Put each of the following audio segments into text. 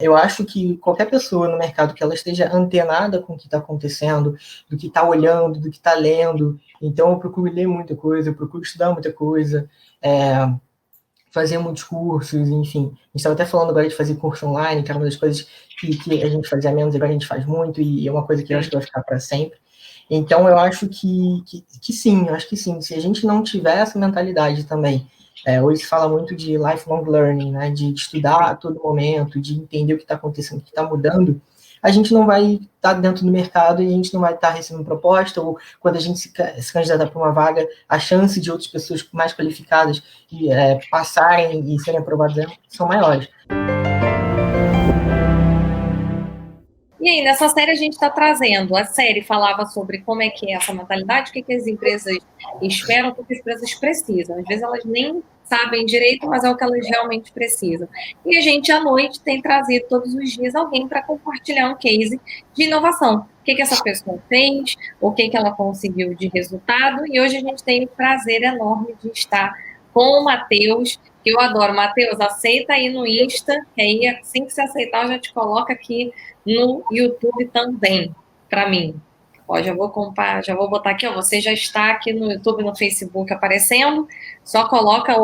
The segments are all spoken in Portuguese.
Eu acho que qualquer pessoa no mercado que ela esteja antenada com o que está acontecendo, do que está olhando, do que está lendo, então eu procuro ler muita coisa, eu procuro estudar muita coisa, fazer muitos cursos, enfim. A gente estava até falando agora de fazer curso online, que era uma das coisas que a gente fazia menos, agora a gente faz muito, e é uma coisa que eu acho que vai ficar para sempre. Então, eu acho que sim, eu acho que sim. Se a gente não tiver essa mentalidade também, hoje se fala muito de lifelong learning, né? De estudar a todo momento, de entender o que está acontecendo, o que está mudando, a gente não vai estar dentro do mercado e a gente não vai estar recebendo proposta, ou quando a gente se candidatar para uma vaga, a chance de outras pessoas mais qualificadas passarem e serem aprovadas são maiores. E aí, nessa série a gente está trazendo, a série falava sobre como é que é essa mentalidade, o que as empresas esperam, o que as empresas precisam. Às vezes elas nem sabem direito, mas é o que elas realmente precisam. E a gente, à noite, tem trazido todos os dias alguém para compartilhar um case de inovação. O que essa pessoa fez, o que ela conseguiu de resultado, e hoje a gente tem o prazer enorme de estar com o Matheus, que eu adoro. Matheus, aceita aí no Insta, que aí assim que você aceitar, eu já te coloco aqui no YouTube também, para mim. Ó, já vou botar aqui, ó, você já está aqui no YouTube, no Facebook aparecendo, só coloca,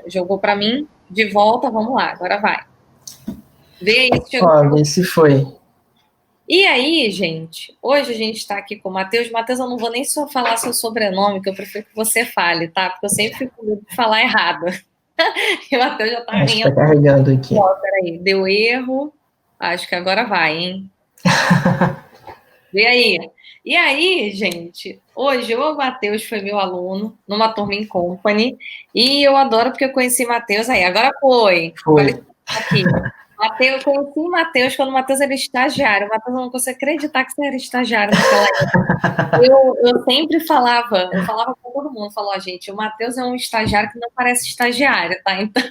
jogou para mim, de volta, vamos lá, agora vai. Vê aí se chegou. Ó, esse foi. E aí, gente, hoje a gente está aqui com o Matheus. Matheus, eu não vou nem só falar seu sobrenome, que eu prefiro que você fale, tá? Porque eu sempre fico com medo de falar errado. E o Matheus já tá rindo. Tá carregando aqui. Ó, peraí, deu erro. Acho que agora vai, hein? Vê aí. E aí, gente, hoje o Matheus foi meu aluno numa turma em company e eu adoro porque eu conheci Matheus aí. Agora foi. Aqui. Eu conheci o Matheus quando o Matheus era estagiário. O Matheus, eu não consigo acreditar que você era estagiário naquela época. Eu sempre falava com todo mundo, falou, gente, o Matheus é um estagiário que não parece estagiário, tá? Então,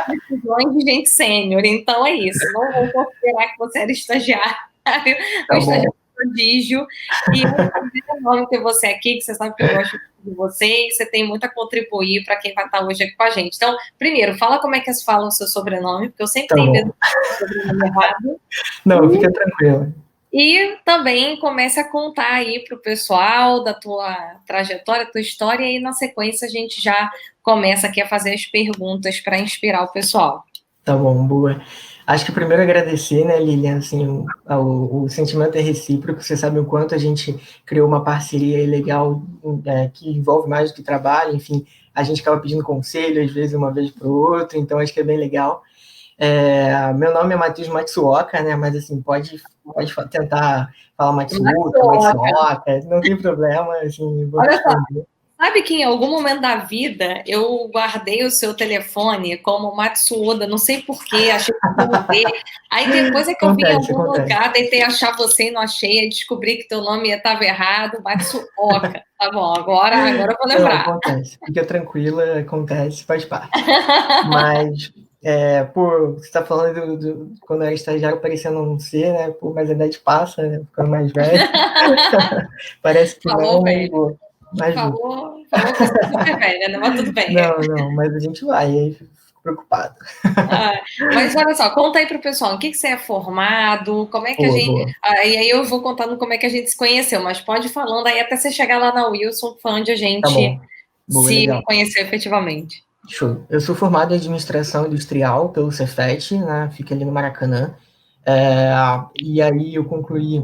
decisões de gente sênior. Então é isso. Não vou considerar que você era estagiário. Tá um estagiário bom. prodígio. E é um prazer enorme ter você aqui, que você sabe que eu gosto de você e você tem muito a contribuir para quem vai estar hoje aqui com a gente. Então, primeiro, fala como é que se fala o seu sobrenome, porque eu sempre tenho medo de sobrenome errado. Não, fica tranquilo. E também comece a contar aí para o pessoal da tua trajetória, tua história, e na sequência a gente já começa aqui a fazer as perguntas para inspirar o pessoal. Tá bom, boa. Acho que primeiro agradecer, né, Lilian, assim, o sentimento é recíproco, você sabe o quanto a gente criou uma parceria legal que envolve mais do que trabalho, enfim, a gente acaba pedindo conselho, às vezes, uma vez para o outro, então acho que é bem legal. Meu nome é Matheus Matsuoka, né, mas assim, pode tentar falar Matsuoka, não tem problema, assim, vou responder. Sabe que em algum momento da vida eu guardei o seu telefone como Matsuoda, não sei porquê, achei que não ver. Aí depois é que eu vi em algum lugar, tentei achar você e não achei, aí descobri que teu nome estava errado, Matsuoka. Tá bom, agora eu vou lembrar. Não, acontece, fica tranquila, acontece, faz parte. Mas, você está falando quando eu era estagiário, parecendo não ser, né? Mas a idade passa, né? Ficando mais velho. Parece que falou, não, velho. mas falou que você é super velha, né? Mas tudo bem. Não, mas a gente vai, aí fico preocupado. Mas olha só, conta aí pro pessoal, o que você é formado, como é que a gente... E aí eu vou contando como é que a gente se conheceu, mas pode ir falando aí até você chegar lá na Wilson, que foi onde a gente se conheceu efetivamente. Show. Eu sou formado em Administração Industrial pelo Cefet, né? Fica ali no Maracanã. E aí eu concluí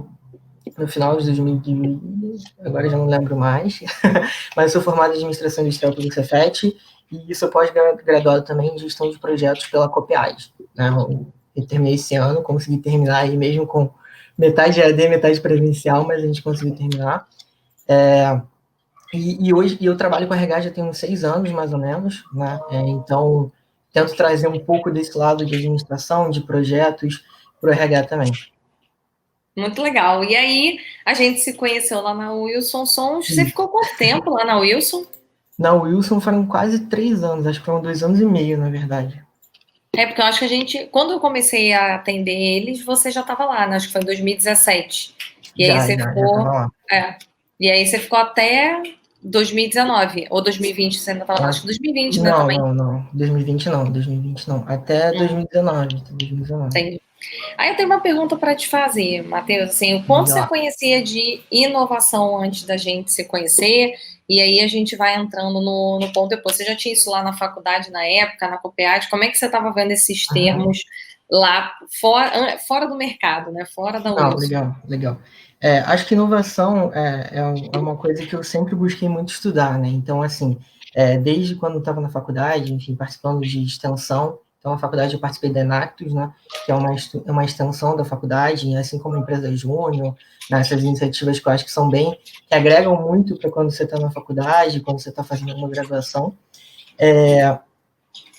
no final de 2020, agora já não lembro mais, mas eu sou formado em Administração Industrial pelo Cefet e sou pós-graduado também em Gestão de Projetos pela Copiage. Né? Eu terminei esse ano, consegui terminar aí mesmo com metade EAD, metade presencial, mas a gente conseguiu terminar. E hoje eu trabalho com RH já tem uns 6 anos, mais ou menos, né? Então, tento trazer um pouco desse lado de administração, de projetos, para o RH também. Muito legal. E aí, a gente se conheceu lá na Wilson Sons. Você ficou quanto tempo lá na Wilson? Na Wilson foram quase 3 anos, acho que foram 2 anos e meio, na verdade. Porque eu acho que quando eu comecei a atender eles, você já estava lá, né? Acho que foi em 2017. E aí você ficou. E aí você ficou até 2019 ou 2020, você ainda estava lá? Acho que 2020, né, também. Não. 2020 não. Até 2019. 2019. Entendi. Aí eu tenho uma pergunta para te fazer, Matheus, assim, o quanto você conhecia de inovação antes da gente se conhecer, e aí a gente vai entrando no ponto depois. Você já tinha isso lá na faculdade, na época, na Copiade, como é que você estava vendo esses termos lá fora do mercado, né, fora da Wilson? Legal. Acho que inovação é uma coisa que eu sempre busquei muito estudar, né, então, assim, desde quando eu estava na faculdade, enfim, participando de extensão. Então, na faculdade eu participei da Enactus, né, que é uma extensão da faculdade, assim como a empresa Júnior, nessas iniciativas que eu acho que são que agregam muito para quando você está na faculdade, quando você está fazendo uma graduação.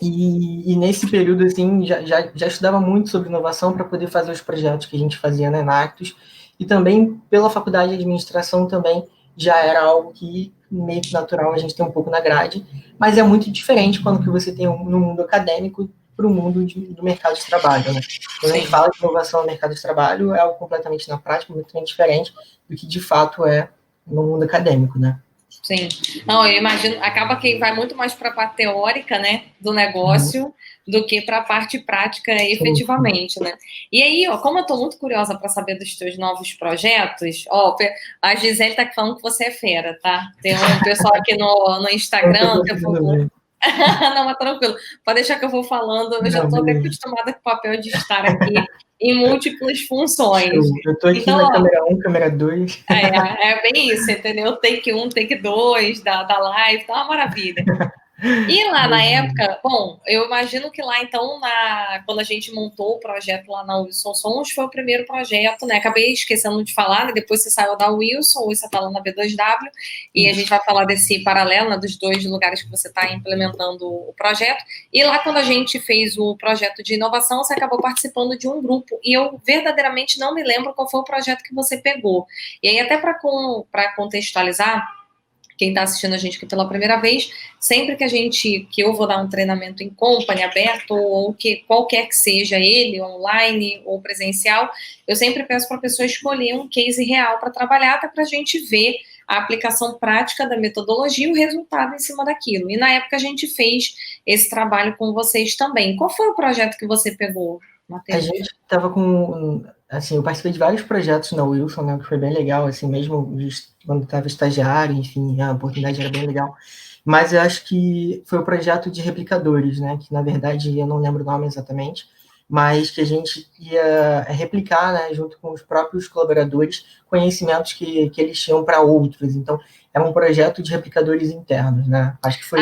E nesse período, assim, já estudava muito sobre inovação para poder fazer os projetos que a gente fazia na Enactus, e também pela faculdade de administração também já era algo que meio que natural a gente tem um pouco na grade, mas é muito diferente quando que você tem no mundo acadêmico para o mundo do mercado de trabalho, né? Quando a gente fala de inovação no mercado de trabalho, é algo completamente na prática, muito diferente do que de fato é no mundo acadêmico, né? Sim. Não, eu imagino, acaba que vai muito mais para a parte teórica, né, do negócio, do que para a parte prática, efetivamente, né? E aí, ó, como eu estou muito curiosa para saber dos teus novos projetos, ó, a Gisele está falando que você é fera, tá? Tem um pessoal aqui no Instagram, que eu vou... Não, mas tranquilo. Pode deixar que eu vou falando. Eu já estou até acostumada com o papel de estar aqui em múltiplas funções. Eu estou aqui então, na câmera 1, câmera 2. É bem isso, entendeu? Take 1, take 2 da live, tá uma maravilha. E lá na época, bom, eu imagino que lá então, quando a gente montou o projeto lá na Wilson Sons, foi o primeiro projeto, né? Acabei esquecendo de falar, né? Depois você saiu da Wilson, hoje você está lá na B2W, e a gente vai falar desse paralelo, né, dos dois lugares que você está implementando o projeto. E lá, quando a gente fez o projeto de inovação, você acabou participando de um grupo, e eu verdadeiramente não me lembro qual foi o projeto que você pegou. E aí, até para contextualizar, quem está assistindo a gente aqui pela primeira vez, sempre que eu vou dar um treinamento em company aberto, ou que qualquer que seja ele, online ou presencial, eu sempre peço para a pessoa escolher um case real para trabalhar, até para a gente ver a aplicação prática da metodologia e o resultado em cima daquilo. E na época a gente fez esse trabalho com vocês também. Qual foi o projeto que você pegou, Matheus? A gente estava assim, eu participei de vários projetos na Wilson, né, que foi bem legal, assim, mesmo quando estava estagiário, enfim, a oportunidade era bem legal. Mas eu acho que foi o projeto de replicadores, né, que na verdade eu não lembro o nome exatamente, mas que a gente ia replicar, né, junto com os próprios colaboradores, conhecimentos que eles tinham para outros. Então, era um projeto de replicadores internos, né? Acho que foi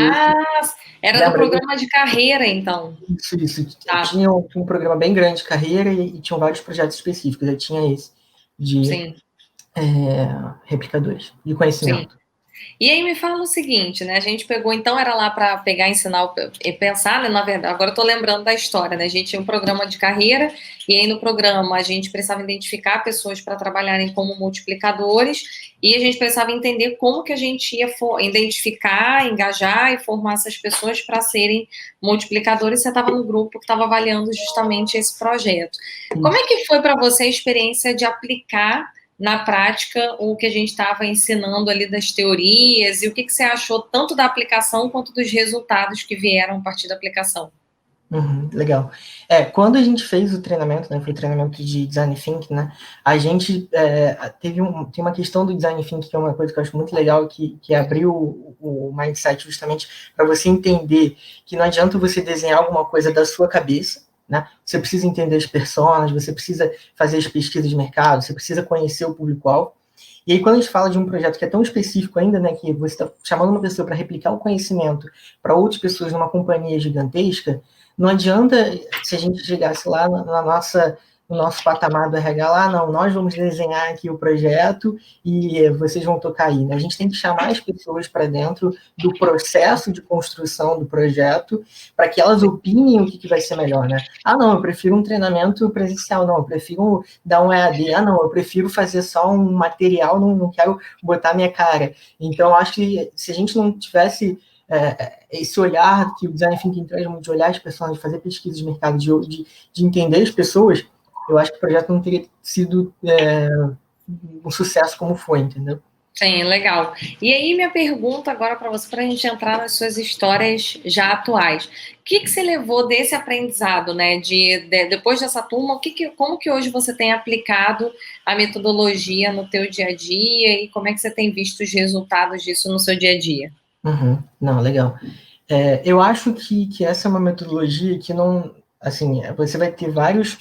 era do programa de carreira, então. Isso. Tinha um programa bem grande de carreira e tinham vários projetos específicos. Eu tinha esse de replicadores de conhecimento. Sim. E aí me fala o seguinte, né? A gente pegou, então, era lá para pegar, ensinar e pensar, né? Na verdade, agora eu tô lembrando da história, né? A gente tinha um programa de carreira, e aí no programa a gente precisava identificar pessoas para trabalharem como multiplicadores, e a gente precisava entender como que a gente ia identificar, engajar e formar essas pessoas para serem multiplicadores. Você estava no grupo que estava avaliando justamente esse projeto. Como é que foi para você a experiência de aplicar na prática o que a gente estava ensinando ali das teorias, e o que você achou tanto da aplicação quanto dos resultados que vieram a partir da aplicação? Legal. Quando a gente fez o treinamento, né, foi o treinamento de Design Thinking, né, a gente tem uma questão do Design Thinking, que é uma coisa que eu acho muito legal, que abriu o mindset justamente para você entender que não adianta você desenhar alguma coisa da sua cabeça, né? Você precisa entender as personas, você precisa fazer as pesquisas de mercado, você precisa conhecer o público-alvo. E aí, quando a gente fala de um projeto que é tão específico ainda, né, que você está chamando uma pessoa para replicar o conhecimento para outras pessoas numa companhia gigantesca, não adianta se a gente chegasse lá no nosso patamar do RH lá, não, nós vamos desenhar aqui o projeto e vocês vão tocar aí, né? A gente tem que chamar as pessoas para dentro do processo de construção do projeto para que elas opinem o que vai ser melhor, né? Ah, não, eu prefiro um treinamento presencial, não, eu prefiro dar um EAD, ah, não, eu prefiro fazer só um material, não quero botar minha cara. Então, acho que se a gente não tivesse esse olhar que o Design Thinking traz muito, de olhar as pessoas, de fazer pesquisa de mercado, de entender as pessoas, eu acho que o projeto não teria sido um sucesso como foi, entendeu? Sim, legal. E aí, minha pergunta agora para você, para a gente entrar nas suas histórias já atuais. O que você levou desse aprendizado, né? Depois dessa turma, como que hoje você tem aplicado a metodologia no teu dia a dia e como é que você tem visto os resultados disso no seu dia a dia? Uhum. Não, legal. Eu acho que essa é uma metodologia que não, assim, você vai ter vários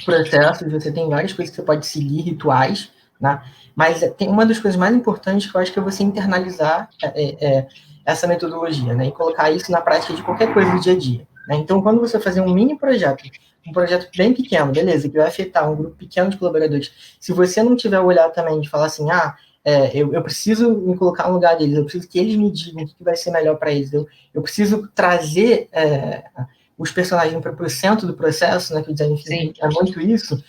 processos, você tem várias coisas que você pode seguir, rituais, né? Mas tem uma das coisas mais importantes que eu acho que é você internalizar essa metodologia, né? E colocar isso na prática de qualquer coisa do dia a dia. Né? Então, quando você fazer um mini projeto, um projeto bem pequeno, beleza, que vai afetar um grupo pequeno de colaboradores, se você não tiver o olhar também de falar assim, eu preciso me colocar no lugar deles, eu preciso que eles me digam o que vai ser melhor para eles, eu preciso trazer os personagens para o centro do processo, né, que o design thinking é muito isso,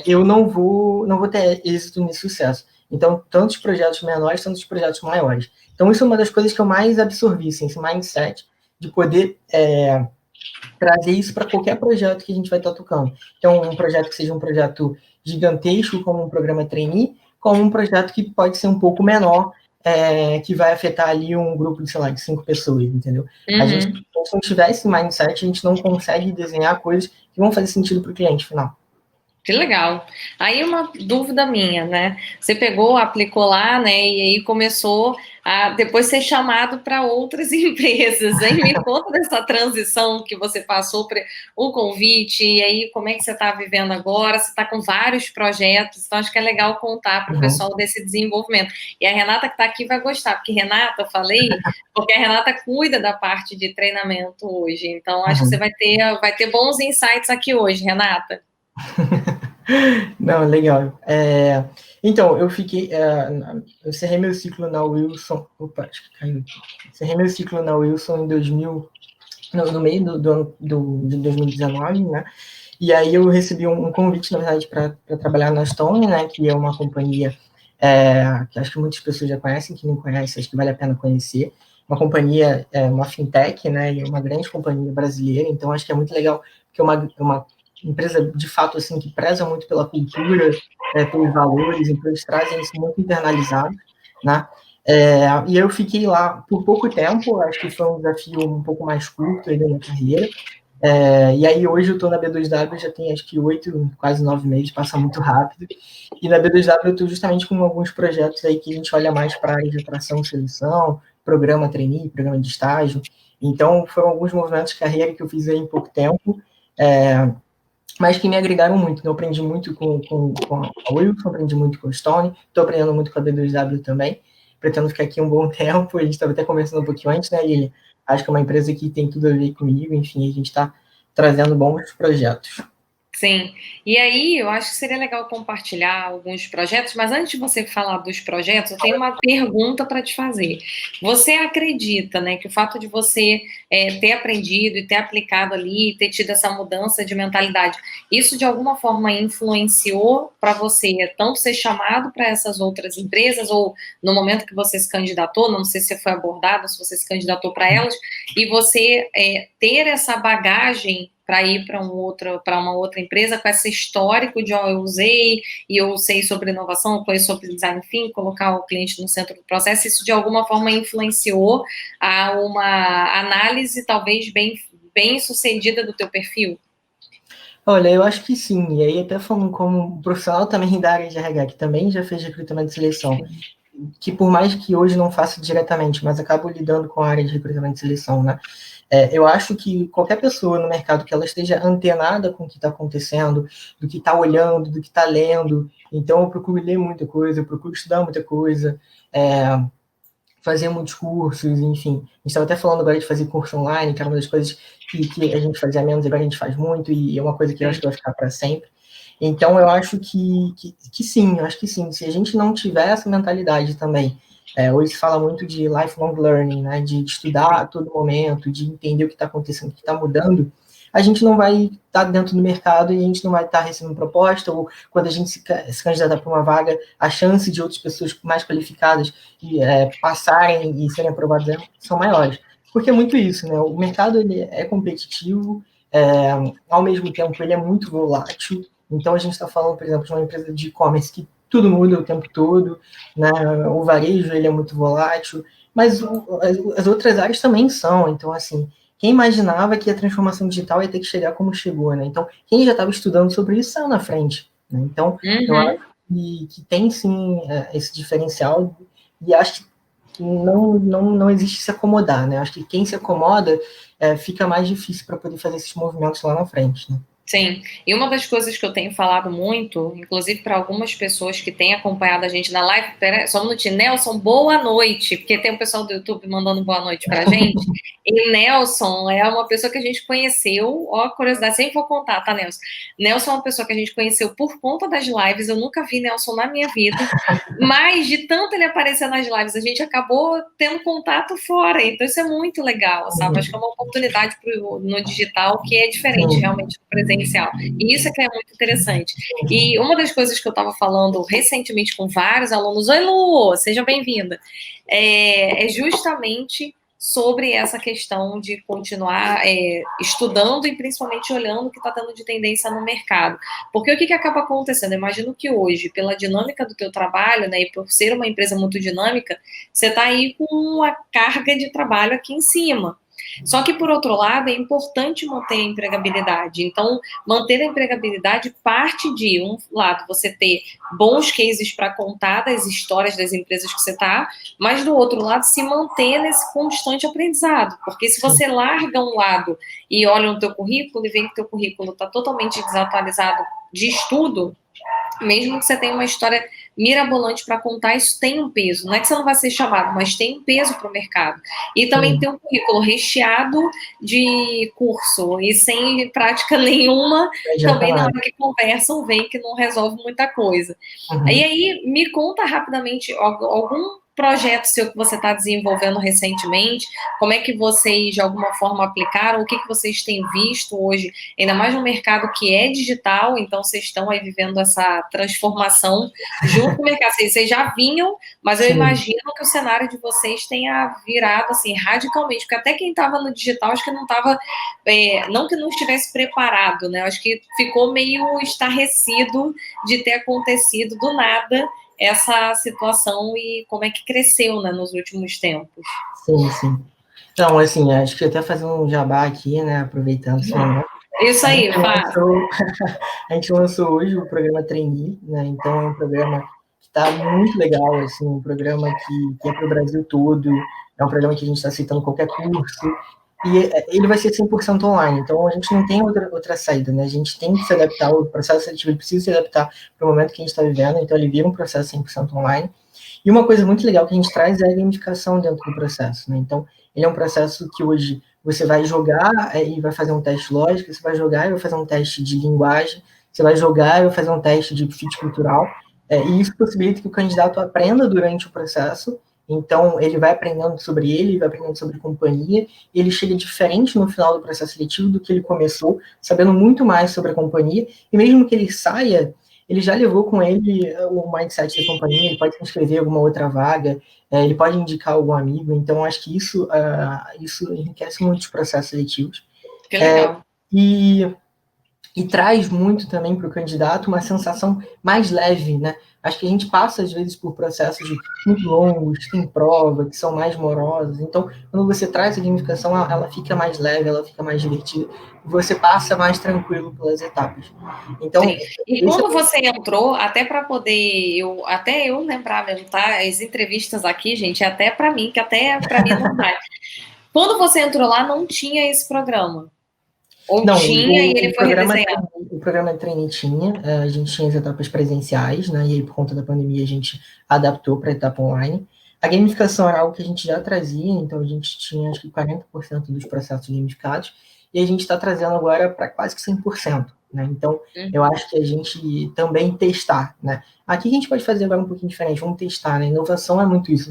eu não vou ter êxito nesse sucesso. Então, tantos projetos menores, tantos projetos maiores. Então, isso é uma das coisas que eu mais absorvi, assim, esse mindset de poder trazer isso para qualquer projeto que a gente vai estar tocando. Então, um projeto que seja um projeto gigantesco, como um programa trainee, como um projeto que pode ser um pouco menor, que vai afetar ali um grupo de, sei lá, de 5 pessoas, entendeu? Uhum. Se a gente não tiver esse mindset, a gente não consegue desenhar coisas que vão fazer sentido para o cliente final. Que legal. Aí uma dúvida minha, né? Você pegou, aplicou lá, né? E aí começou a depois ser chamado para outras empresas. Aí me conta dessa transição que você passou para o convite, e aí como é que você está vivendo agora? Você está com vários projetos, então acho que é legal contar para o pessoal desse desenvolvimento. E a Renata que está aqui vai gostar, porque Renata, eu falei, porque a Renata cuida da parte de treinamento hoje. Então acho que você vai ter bons insights aqui hoje, Renata. Não, legal. Então, eu fiquei. Eu encerrei meu ciclo na Wilson. Opa, acho que caiu aqui. Encerrei meu ciclo na Wilson em 2000, no meio do ano de 2019, né? E aí eu recebi um convite, na verdade, para trabalhar na Stone, né? Que é uma companhia que acho que muitas pessoas já conhecem, que não conhecem, acho que vale a pena conhecer. Uma companhia, uma fintech, né? E uma grande companhia brasileira, então acho que é muito legal, porque é uma empresa, de fato, assim, que preza muito pela cultura, pelos valores, então eles trazem isso muito internalizado, né? E eu fiquei lá por pouco tempo, acho que foi um desafio um pouco mais curto aí da minha carreira, e aí hoje eu estou na B2W, já tem acho que 8, quase 9 meses, passa muito rápido, e na B2W eu estou justamente com alguns projetos aí que a gente olha mais para a área de atração e seleção, programa trainee, programa de estágio, então foram alguns movimentos de carreira que eu fiz aí em pouco tempo, mas que me agregaram muito. Eu aprendi muito com a Wilson, aprendi muito com o Stone, estou aprendendo muito com a B2W também. Pretendo ficar aqui um bom tempo. A gente estava até conversando um pouquinho antes, né, Lilian? Acho que é uma empresa que tem tudo a ver comigo. Enfim, a gente está trazendo bons projetos. Sim, e aí eu acho que seria legal compartilhar alguns projetos, mas antes de você falar dos projetos, eu tenho uma pergunta para te fazer. Você acredita, né, que o fato de você ter aprendido e ter aplicado ali, ter tido essa mudança de mentalidade, isso de alguma forma influenciou para você tanto ser chamado para essas outras empresas, ou no momento que você se candidatou, não sei se você foi abordado, se você se candidatou para elas, e você ter essa bagagem para ir para uma outra empresa com esse histórico de eu usei e eu sei sobre inovação, eu conheço sobre design thinking, colocar o cliente no centro do processo, isso de alguma forma influenciou a uma análise talvez bem sucedida do teu perfil? Olha, eu acho que sim. E aí, até falando como profissional também da área de RH, que também já fez recrutamento e seleção, que por mais que hoje não faça diretamente, mas acabo lidando com a área de recrutamento e seleção, né? Eu acho que qualquer pessoa no mercado que ela esteja antenada com o que está acontecendo, do que está olhando, do que está lendo, então eu procuro ler muita coisa, eu procuro estudar muita coisa, fazer muitos cursos, enfim. A gente estava até falando agora de fazer curso online, que era uma das coisas que a gente fazia menos, agora a gente faz muito, e é uma coisa que eu acho que vai ficar para sempre. Então, eu acho que sim, eu acho que sim. Se a gente não tiver essa mentalidade também, hoje se fala muito de lifelong learning, né, de estudar a todo momento, de entender o que está acontecendo, o que está mudando, a gente não vai estar dentro do mercado e a gente não vai estar recebendo proposta, ou quando a gente se candidatar para uma vaga, a chance de outras pessoas mais qualificadas passarem e serem aprovadas são maiores. Porque é muito isso, né? O mercado ele é competitivo, ao mesmo tempo ele é muito volátil. Então a gente está falando, por exemplo, de uma empresa de e-commerce que tudo muda o tempo todo, né? O varejo, ele é muito volátil, mas as outras áreas também são. Então, assim, quem imaginava que a transformação digital ia ter que chegar como chegou, né? Então, quem já estava estudando sobre isso saiu na frente, né? Então, eu acho que tem, sim, esse diferencial, e acho que não existe se acomodar, né? Acho que quem se acomoda fica mais difícil para poder fazer esses movimentos lá na frente, né? Sim, e uma das coisas que eu tenho falado muito, inclusive para algumas pessoas que têm acompanhado a gente na live, só um minutinho, Nelson, boa noite, porque tem um pessoal do YouTube mandando boa noite pra gente, e Nelson é uma pessoa que a gente conheceu, ó, curiosidade, sempre vou contar, tá, Nelson? Nelson é uma pessoa que a gente conheceu por conta das lives, eu nunca vi Nelson na minha vida, mas de tanto ele aparecer nas lives, a gente acabou tendo contato fora, então isso é muito legal, sabe? Acho que é uma oportunidade no digital que é diferente realmente do presencial. E isso é que é muito interessante. E uma das coisas que eu estava falando recentemente com vários alunos, oi Lu, seja bem-vinda, é justamente sobre essa questão de continuar estudando e principalmente olhando o que está tendo de tendência no mercado. Porque o que acaba acontecendo? Eu imagino que hoje, pela dinâmica do teu trabalho, né, e por ser uma empresa muito dinâmica, você está aí com uma carga de trabalho aqui em cima. Só que, por outro lado, é importante manter a empregabilidade. Então, manter a empregabilidade parte de, um lado, você ter bons cases para contar das histórias das empresas que você está, mas, do outro lado, se manter nesse constante aprendizado. Porque se você larga um lado e olha no teu currículo e vê que o teu currículo está totalmente desatualizado de estudo, mesmo que você tenha uma história mirabolante para contar, isso tem um peso. Não é que você não vai ser chamado, mas tem um peso para o mercado. E também tem um currículo recheado de curso e sem prática nenhuma, também na hora que conversam, vem que não resolve muita coisa. E aí, me conta rapidamente algum projeto seu que você está desenvolvendo recentemente, como é que vocês, de alguma forma, aplicaram, o que vocês têm visto hoje, ainda mais no mercado que é digital, então vocês estão aí vivendo essa transformação junto com o mercado. Vocês já vinham, mas eu imagino que o cenário de vocês tenha virado, assim, radicalmente, porque até quem estava no digital, acho que não estava, não que não estivesse preparado, né, acho que ficou meio estarrecido de ter acontecido do nada essa situação e como é que cresceu, né, nos últimos tempos. Sim, sim. Então, assim, acho que até fazer um jabá aqui, né, aproveitando esse momento. Isso aí, faz. A gente lançou hoje o programa Trainee, né, então é um programa que está muito legal, assim, um programa que é para o Brasil todo, é um programa que a gente está aceitando qualquer curso, e ele vai ser 100% online, então a gente não tem outra saída, né, a gente tem que se adaptar, o processo seletivo precisa se adaptar para o momento que a gente está vivendo, então ele vira um processo 100% online. E uma coisa muito legal que a gente traz é a gamificação dentro do processo, né? Então, ele é um processo que hoje você vai jogar e vai fazer um teste lógico, você vai jogar e vai fazer um teste de linguagem, você vai jogar e vai fazer um teste de fit cultural, e isso possibilita que o candidato aprenda durante o processo, então ele vai aprendendo sobre ele, vai aprendendo sobre companhia, e ele chega diferente no final do processo seletivo do que ele começou, sabendo muito mais sobre a companhia, e mesmo que ele saia, ele já levou com ele o mindset da companhia, ele pode se inscrever em alguma outra vaga, ele pode indicar algum amigo, então acho que isso enriquece muito os processos seletivos. Que legal. E traz muito também para o candidato uma sensação mais leve, né? Acho que a gente passa, às vezes, por processos muito longos, que tem prova, que são mais morosos. Então, quando você traz a gamificação, ela fica mais leve, ela fica mais divertida, e você passa mais tranquilo pelas etapas. Então, e quando você entrou, até para poder, até eu lembrar mesmo, tá? As entrevistas aqui, gente, é até para mim, que até para mim não dá. Quando você entrou lá, não tinha esse programa? Ou não, tinha e ele foi redesenhado? O programa Trainee tinha, a gente tinha as etapas presenciais, né, e aí por conta da pandemia a gente adaptou para a etapa online. A gamificação era algo que a gente já trazia, então a gente tinha acho que 40% dos processos gamificados, e a gente está trazendo agora para quase que 100%. Né? Então, eu acho que a gente também testar, né? Aqui a gente pode fazer agora um pouquinho diferente, vamos testar, né? Inovação é muito isso,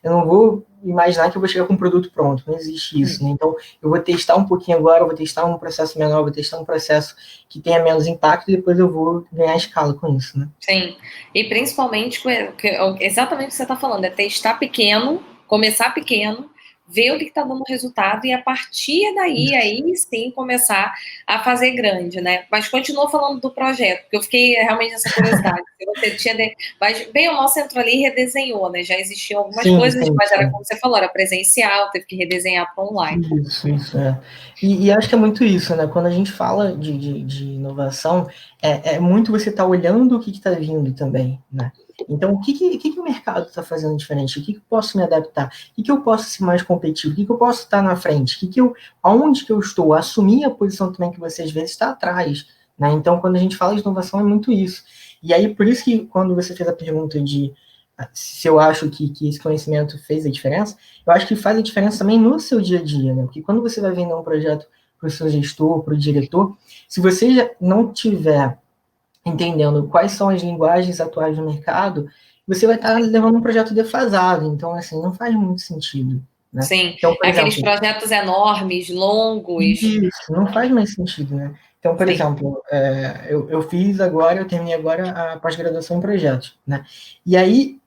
eu não vou imaginar que eu vou chegar com um produto pronto, não existe isso, né? Então, eu vou testar um pouquinho agora, eu vou testar um processo menor, eu vou testar um processo que tenha menos impacto e depois eu vou ganhar escala com isso, né? Sim, e principalmente, exatamente o que você está falando, é testar pequeno, começar pequeno, ver o que está dando resultado e a partir daí, aí sim, começar a fazer grande, né? Mas continua falando do projeto, porque eu fiquei realmente nessa curiosidade. Se você tinha mas bem, o nosso entrou ali e redesenhou, né? Já existiam algumas Sim, coisas, sim, mas era sim. como você falou, era presencial, teve que redesenhar para online. Isso, é. E acho que é muito isso, né? Quando a gente fala de inovação, é muito você estar olhando o que está vindo também, né? Então, o que o mercado está fazendo diferente? O que eu posso me adaptar? O que eu posso ser mais competitivo? O que eu posso estar na frente? Aonde que eu estou? Assumir a posição também que você às vezes está atrás, né? Então, quando a gente fala de inovação, é muito isso. E aí, por isso que quando você fez a pergunta de se eu acho que esse conhecimento fez a diferença, eu acho que faz a diferença também no seu dia a dia, né? Porque quando você vai vender um projeto para o seu gestor, para o diretor, se você já não tiver entendendo quais são as linguagens atuais do mercado, você vai estar levando um projeto defasado. Então, assim, não faz muito sentido, né? Sim, Então, por aqueles exemplo, projetos enormes, longos. isso não faz mais sentido, né? Então, por Sim. exemplo, eu terminei agora a pós-graduação em projetos, né? E aí,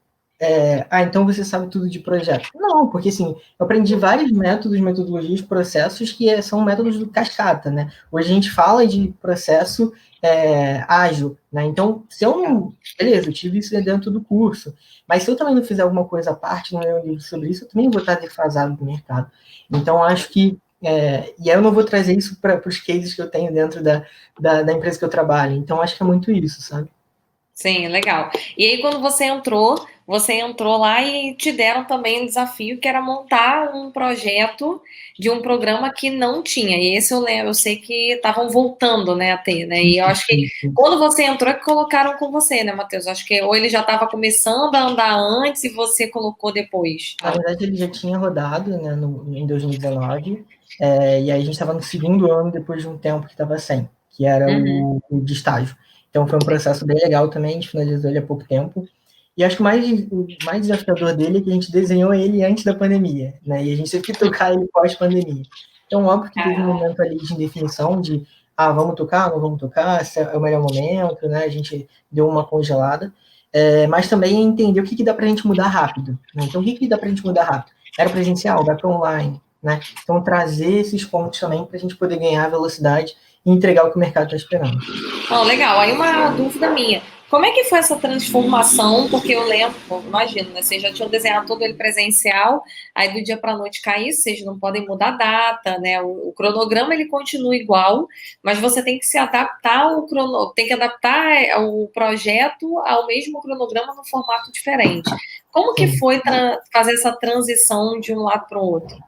então você sabe tudo de projeto. Não, porque assim, eu aprendi vários métodos, metodologias, processos que são métodos do cascata, né? Hoje a gente fala de processo ágil, né? Então, se eu não. Beleza, eu tive isso dentro do curso, mas se eu também não fizer alguma coisa à parte, não ler um livro sobre isso, eu também vou estar defasado do mercado. Então, acho que. E aí eu não vou trazer isso para os cases que eu tenho dentro da empresa que eu trabalho. Então, acho que é muito isso, sabe? Sim, legal. E aí, quando você entrou lá e te deram também um desafio que era montar um projeto de um programa que não tinha. E esse eu lembro, eu sei que estavam voltando, né, a ter, né? E eu acho que quando você entrou, é que colocaram com você, né, Matheus? Acho que ou ele já estava começando a andar antes e você colocou depois. Na verdade, ele já tinha rodado, né, em 2019, e aí a gente estava no segundo ano depois de um tempo que estava sem, que era o de estágio. Então foi um processo bem legal também, a gente finalizou ele há pouco tempo. E acho que o mais desafiador dele é que a gente desenhou ele antes da pandemia, né? E a gente teve que tocar ele pós-pandemia. Então, óbvio que teve um momento ali de indefinição de, vamos tocar, não vamos tocar, se é o melhor momento, né? A gente deu uma congelada. Mas também entender o que dá para a gente mudar rápido. Né? Então, o que dá para a gente mudar rápido? Era presencial, vai para online. Né? Então, trazer esses pontos também para a gente poder ganhar velocidade e entregar o que o mercado está esperando. Oh, legal. Aí uma dúvida minha. Como é que foi essa transformação? Porque eu lembro, imagino, né? Vocês já tinham desenhado todo ele presencial, aí do dia para a noite cair, vocês não podem mudar a data, né? O cronograma ele continua igual, mas você tem que se adaptar tem que adaptar o projeto ao mesmo cronograma no formato diferente. Como que foi fazer essa transição de um lado para o outro?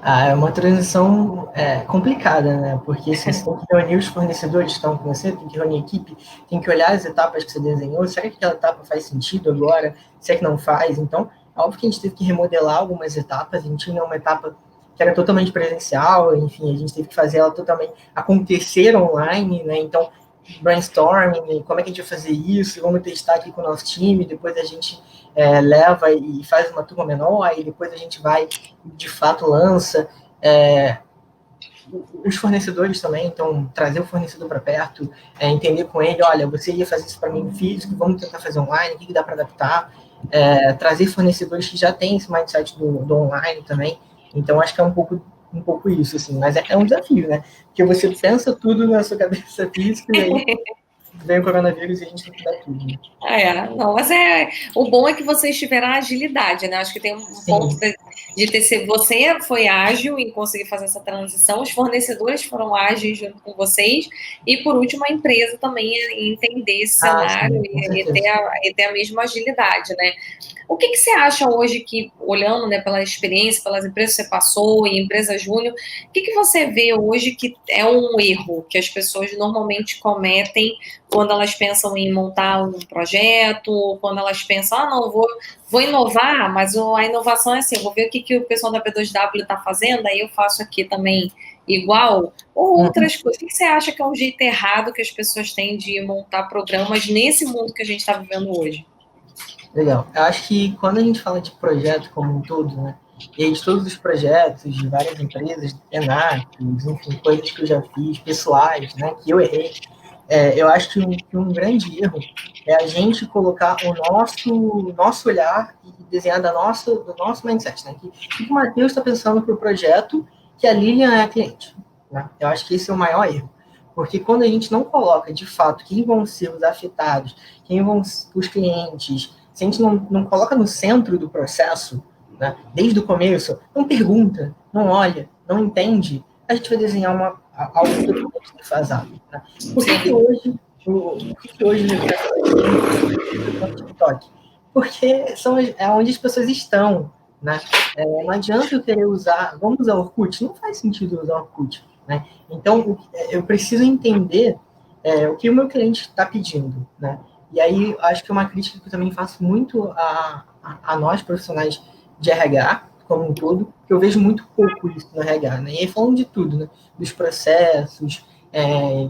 É uma transição complicada, né? Porque assim, você tem que reunir os fornecedores que estão com você, tem que reunir a equipe, tem que olhar as etapas que você desenhou. Será que aquela etapa faz sentido agora? Será que não faz? Então, é óbvio que a gente teve que remodelar algumas etapas. A gente tinha uma etapa que era totalmente presencial, enfim, a gente teve que fazer ela totalmente acontecer online, né? Então, brainstorming, como é que a gente vai fazer isso? Vamos testar aqui com o nosso time, depois a gente leva e faz uma turma menor, e depois a gente vai de fato lança. Os fornecedores também, então trazer o fornecedor para perto, entender com ele, olha, você ia fazer isso para mim físico, vamos tentar fazer online, o que dá para adaptar, trazer fornecedores que já têm esse mindset do online também, então acho que é um pouco isso, assim, mas é um desafio, né, porque você pensa tudo na sua cabeça física e aí vem o coronavírus e a gente tem que dar tudo, né? Não, mas o bom é que vocês tiveram agilidade, né? Acho que tem um ponto de ter sido. Você foi ágil em conseguir fazer essa transição, os fornecedores foram ágeis junto com vocês, e por último, a empresa também entender esse cenário Sim, e ter a mesma agilidade, né? O que você acha hoje que, olhando, né, pela experiência, pelas empresas que você passou e empresa júnior, o que você vê hoje que é um erro que as pessoas normalmente cometem quando elas pensam em montar um projeto, quando elas pensam, não, vou inovar, mas a inovação é assim, eu vou ver o que o pessoal da B2W está fazendo, aí eu faço aqui também igual, ou outras coisas. O que você acha que é um jeito errado que as pessoas têm de montar programas nesse mundo que a gente está vivendo hoje? Legal. Eu acho que quando a gente fala de projeto como um todo, né? E aí de todos os projetos de várias empresas, Enacs, enfim, coisas que eu já fiz, pessoais, né? Que eu errei. Eu acho que um grande erro é a gente colocar o nosso olhar e desenhar do nosso mindset, né? O que o Matheus está pensando para o projeto que a Lilian é a cliente, né? Eu acho que esse é o maior erro. Porque quando a gente não coloca, de fato, quem vão ser os afetados, quem vão ser os clientes, se a gente não coloca no centro do processo, né, desde o começo, não pergunta, não olha, não entende, a gente vai desenhar algo totalmente defasado. Né? Por que hoje no TikTok? Porque é onde as pessoas estão. Né? Não adianta eu querer usar, vamos usar Orkut, não faz sentido usar Orkut. Né? Então, eu preciso entender o que o meu cliente está pedindo. Né? E aí, acho que é uma crítica que eu também faço muito a nós, profissionais de RH, como um todo, que eu vejo muito pouco isso no RH. Né? E aí, falando de tudo, né? Dos processos,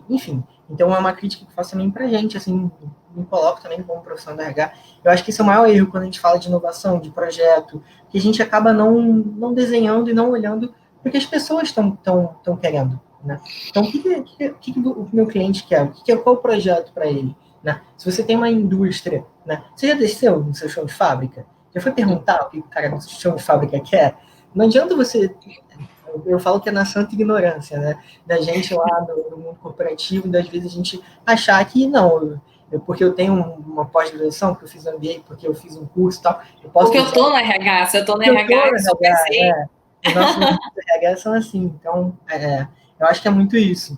enfim. Então, é uma crítica que eu faço também para a gente, assim, me coloco também como profissional da RH. Eu acho que esse é o maior erro quando a gente fala de inovação, de projeto, que a gente acaba não desenhando e não olhando porque as pessoas estão querendo. Né? Então, o que o meu cliente quer? Qual o projeto para ele? Né? Se você tem uma indústria, né? Você já desceu no seu chão de fábrica? Já foi perguntar o que o cara do chão de fábrica quer? Não adianta você... Eu falo que é na santa ignorância, né? Da gente lá no mundo corporativo, das vezes a gente achar que não... porque eu tenho uma pós-graduação, porque eu fiz MBA, porque eu fiz um curso e tal. Porque eu estou no RH, se eu estou no RH, eu sou PC. Os nossos RH são assim. Então, eu acho que é muito isso.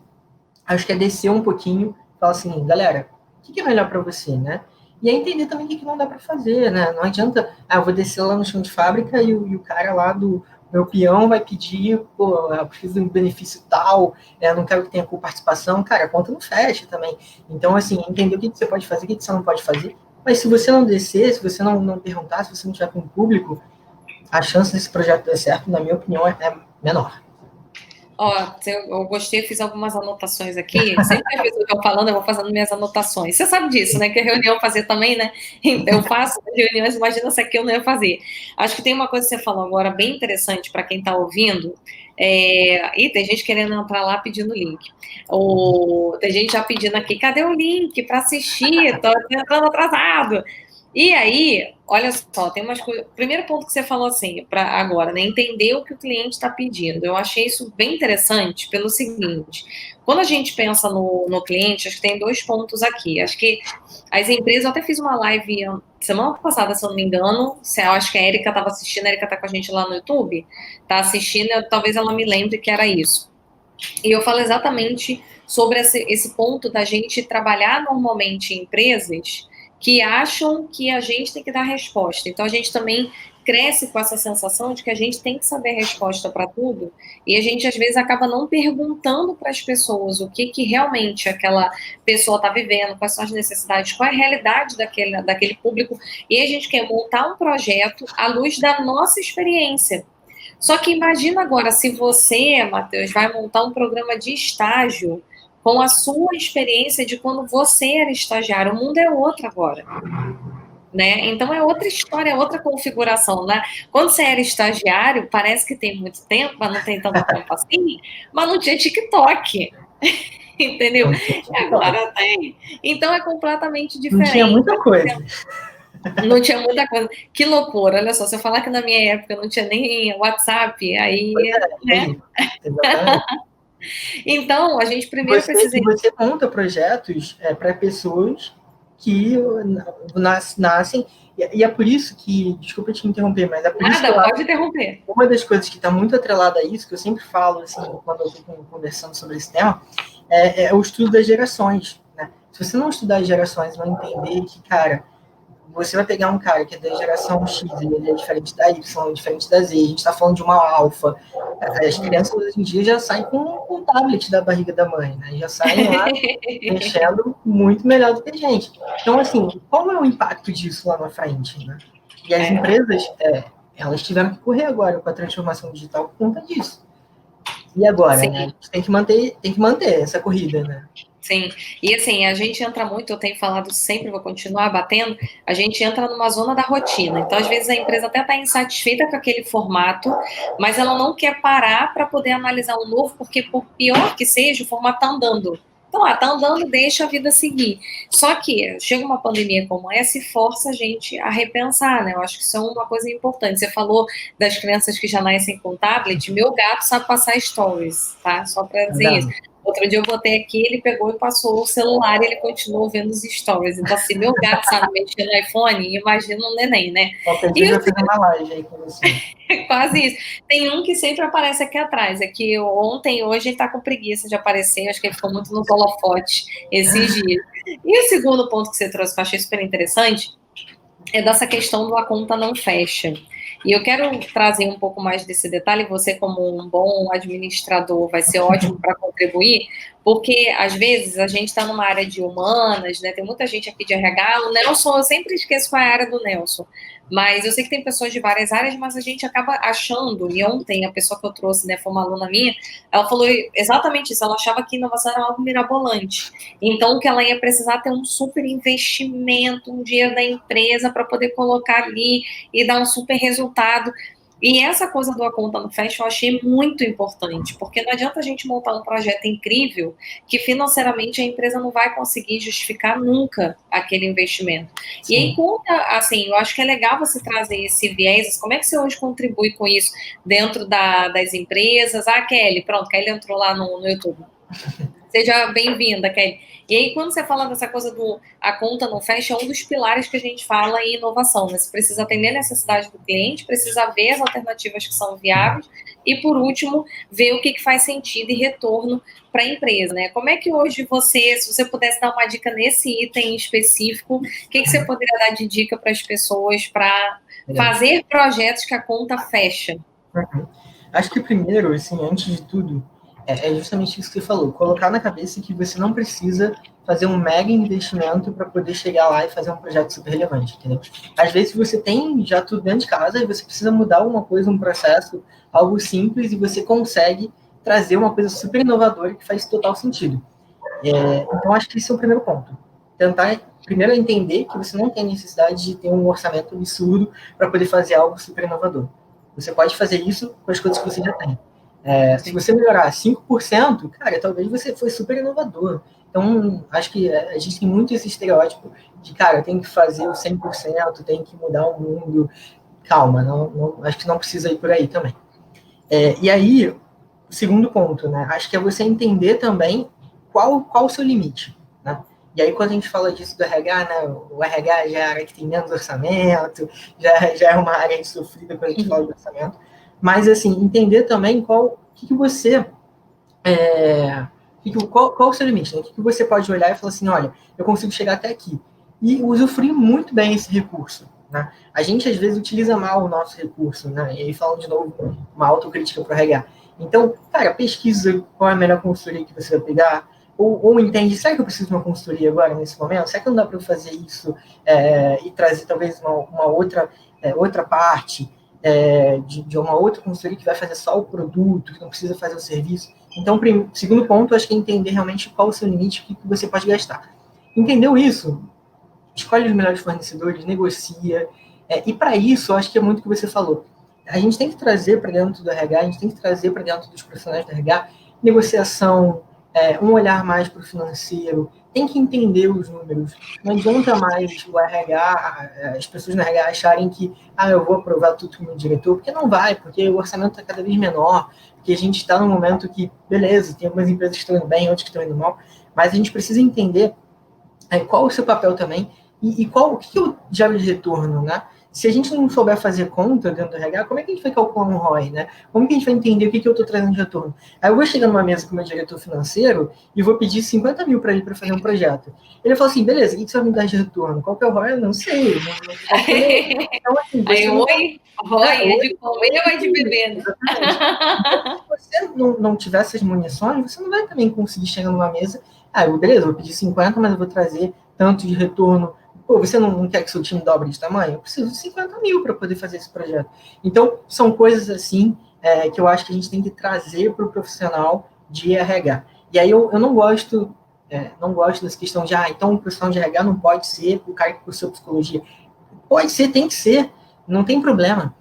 Acho que é descer um pouquinho e falar assim, galera, o que é melhor para você, né? E aí entender também o que não dá para fazer, né? Não adianta, eu vou descer lá no chão de fábrica e o cara lá do meu peão vai pedir, pô, eu preciso de um benefício tal, não quero que tenha participação, cara, a conta não fecha também. Então, assim, entender o que você pode fazer, o que você não pode fazer. Mas se você não descer, se você não perguntar, se você não tiver com o público, a chance desse projeto dar certo, na minha opinião, é menor. Ó, eu gostei, fiz algumas anotações aqui. Sempre que eu estou falando, eu vou fazendo minhas anotações. Você sabe disso, né? Que a reunião fazer também, né? Eu faço reuniões, imagina se aqui eu não ia fazer. Acho que tem uma coisa que você falou agora bem interessante para quem está ouvindo. E tem gente querendo entrar lá pedindo link. Tem gente já pedindo aqui, cadê o link para assistir? Estou entrando atrasado. E aí, olha só, tem umas coisas. Primeiro ponto que você falou assim, para agora, né? Entender o que o cliente está pedindo. Eu achei isso bem interessante pelo seguinte: quando a gente pensa no cliente, acho que tem dois pontos aqui. Acho que as empresas, eu até fiz uma live semana passada, se eu não me engano. Eu acho que a Erika estava assistindo, a Erika está com a gente lá no YouTube, está assistindo, talvez ela me lembre que era isso. E eu falo exatamente sobre esse ponto da gente trabalhar normalmente em empresas que acham que a gente tem que dar resposta. Então, a gente também cresce com essa sensação de que a gente tem que saber a resposta para tudo, e a gente, às vezes, acaba não perguntando para as pessoas o que realmente aquela pessoa está vivendo, quais são as necessidades, qual é a realidade daquele público, e a gente quer montar um projeto à luz da nossa experiência. Só que imagina agora, se você, Matheus, vai montar um programa de estágio com a sua experiência de quando você era estagiário. O mundo é outro agora. Né? Então é outra história, é outra configuração. Né? Quando você era estagiário, parece que tem muito tempo, mas não tem tanto tempo assim, mas não tinha TikTok. Entendeu? Agora tem. Então é completamente diferente. Não tinha muita coisa. Não tinha muita coisa. Que loucura, olha só, se eu falar que na minha época não tinha nem WhatsApp, aí... né? Exatamente. Então, a gente primeiro precisa... Você monta projetos para pessoas que nascem, e é por isso que, desculpa te interromper, mas é por isso que pode interromper. Uma das coisas que está muito atrelada a isso, que eu sempre falo, assim, quando eu estou conversando sobre esse tema, é o estudo das gerações. Né? Se você não estudar as gerações, não entender que, cara, você vai pegar um cara que é da geração X, ele é diferente da Y, diferente da Z, a gente está falando de uma alfa. As crianças hoje em dia já saem com o tablet da barriga da mãe, né? Já saem lá mexendo muito melhor do que a gente. Então, assim, qual é o impacto disso lá na frente? Né? E as empresas, elas tiveram que correr agora com a transformação digital por conta disso. E agora, né? A gente tem que manter essa corrida, né? Sim, e assim, a gente entra muito, eu tenho falado sempre, vou continuar batendo, a gente entra numa zona da rotina. Então, às vezes, a empresa até está insatisfeita com aquele formato, mas ela não quer parar para poder analisar um novo, porque por pior que seja, o formato está andando. Então, tá andando, deixa a vida seguir. Só que chega uma pandemia como essa e força a gente a repensar, né? Eu acho que isso é uma coisa importante. Você falou das crianças que já nascem com tablet. Meu gato sabe passar stories, tá? Só para dizer isso. Outro dia eu botei aqui, ele pegou e passou o celular e ele continuou vendo os stories. Então, assim, meu gato sabe mexer no iPhone, imagina um neném, né? Qualquer dia eu fiz uma live aí com você. Quase isso. Tem um que sempre aparece aqui atrás. É que ontem, hoje, ele tá com preguiça de aparecer. Acho que ele ficou muito no holofote esses dias. E o segundo ponto que você trouxe, que eu achei super interessante, é dessa questão do a conta não fecha. E eu quero trazer um pouco mais desse detalhe, você como um bom administrador vai ser ótimo para contribuir, porque às vezes a gente está numa área de humanas, né? Tem muita gente aqui de RH, o Nelson, eu sempre esqueço qual é a área do Nelson, mas eu sei que tem pessoas de várias áreas, mas a gente acaba achando, e ontem a pessoa que eu trouxe, né, foi uma aluna minha, ela falou exatamente isso, ela achava que inovação era algo mirabolante, então que ela ia precisar ter um super investimento, um dinheiro da empresa para poder colocar ali e dar um super resultado. E essa coisa do a conta não fecha eu achei muito importante, porque não adianta a gente montar um projeto incrível que financeiramente a empresa não vai conseguir justificar nunca aquele investimento. Sim. E aí conta, assim, eu acho que é legal você trazer esse viés, como é que você hoje contribui com isso dentro das empresas? Ah, Kelly, pronto, Kelly entrou lá no YouTube. Seja bem-vinda, Kelly. E aí, quando você fala dessa coisa do a conta não fecha, é um dos pilares que a gente fala em inovação, né? Você precisa atender a necessidade do cliente, precisa ver as alternativas que são viáveis e, por último, ver o que faz sentido e retorno para a empresa, né? Como é que hoje você, se você pudesse dar uma dica nesse item específico, o que você poderia dar de dica para as pessoas para fazer projetos que a conta fecha? Acho que primeiro, assim, antes de tudo, é justamente isso que você falou, colocar na cabeça que você não precisa fazer um mega investimento para poder chegar lá e fazer um projeto super relevante, entendeu? Às vezes você tem já tudo dentro de casa e você precisa mudar alguma coisa, um processo, algo simples, e você consegue trazer uma coisa super inovadora que faz total sentido. Então, acho que esse é o primeiro ponto. Tentar, primeiro, entender que você não tem necessidade de ter um orçamento absurdo para poder fazer algo super inovador. Você pode fazer isso com as coisas que você já tem. Se você melhorar 5%, cara, talvez você foi super inovador. Então, acho que a gente tem muito esse estereótipo de, cara, tem que fazer o 100%, tem que mudar o mundo. Calma, acho que não precisa ir por aí também. E aí, o segundo ponto, né? Acho que é você entender também qual o seu limite, né? E aí, quando a gente fala disso do RH, né? O RH já é a área que tem menos orçamento, já é uma área sofrida quando a gente fala de orçamento. Mas, assim, entender também qual o seu limite, né? O que você pode olhar e falar assim, olha, eu consigo chegar até aqui. E usufruir muito bem esse recurso, né? A gente, às vezes, utiliza mal o nosso recurso, né? E aí, falando de novo, uma autocrítica para o RH. Então, cara, pesquisa qual é a melhor consultoria que você vai pegar, ou entende, será que eu preciso de uma consultoria agora, nesse momento? Será que não dá para eu fazer isso e trazer, talvez, uma outra parte de uma outra consultoria que vai fazer só o produto, que não precisa fazer o serviço? Então, segundo ponto, acho que é entender realmente qual é o seu limite, o que você pode gastar. Entendeu isso? Escolhe os melhores fornecedores, negocia. E para isso, eu acho que é muito o que você falou. A gente tem que trazer para dentro do RH, a gente tem que trazer para dentro dos profissionais do RH negociação, um olhar mais para o financeiro, tem que entender os números. Não adianta mais o RH, as pessoas no RH acharem que eu vou aprovar tudo como diretor, porque não vai, porque o orçamento está cada vez menor, porque a gente está num momento que, beleza, tem algumas empresas que estão indo bem, outras que estão indo mal, mas a gente precisa entender qual o seu papel também e o que eu gero de retorno, né? Se a gente não souber fazer conta dentro do RH, como é que a gente vai calcular um ROI, né? Como que a gente vai entender o que eu estou trazendo de retorno? Aí eu vou chegar numa mesa com o meu diretor financeiro e vou pedir 50 mil para ele para fazer um projeto. Ele fala assim, beleza, o que você vai me dar de retorno? Qual que é o ROI? Eu não sei. Então, assim, você ROI é de comer ou é de beber, né? Exatamente. Então, se você não tiver essas munições, você não vai também conseguir chegar numa mesa, beleza, eu vou pedir 50, mas eu vou trazer tanto de retorno. Pô, você não quer que seu time dobre de tamanho? Eu preciso de 50 mil para poder fazer esse projeto. Então, são coisas assim que eu acho que a gente tem que trazer para o profissional de RH. E aí eu não gosto dessa questão de, então o profissional de RH não pode ser o cara que cursou psicologia. Pode ser, tem que ser, não tem problema.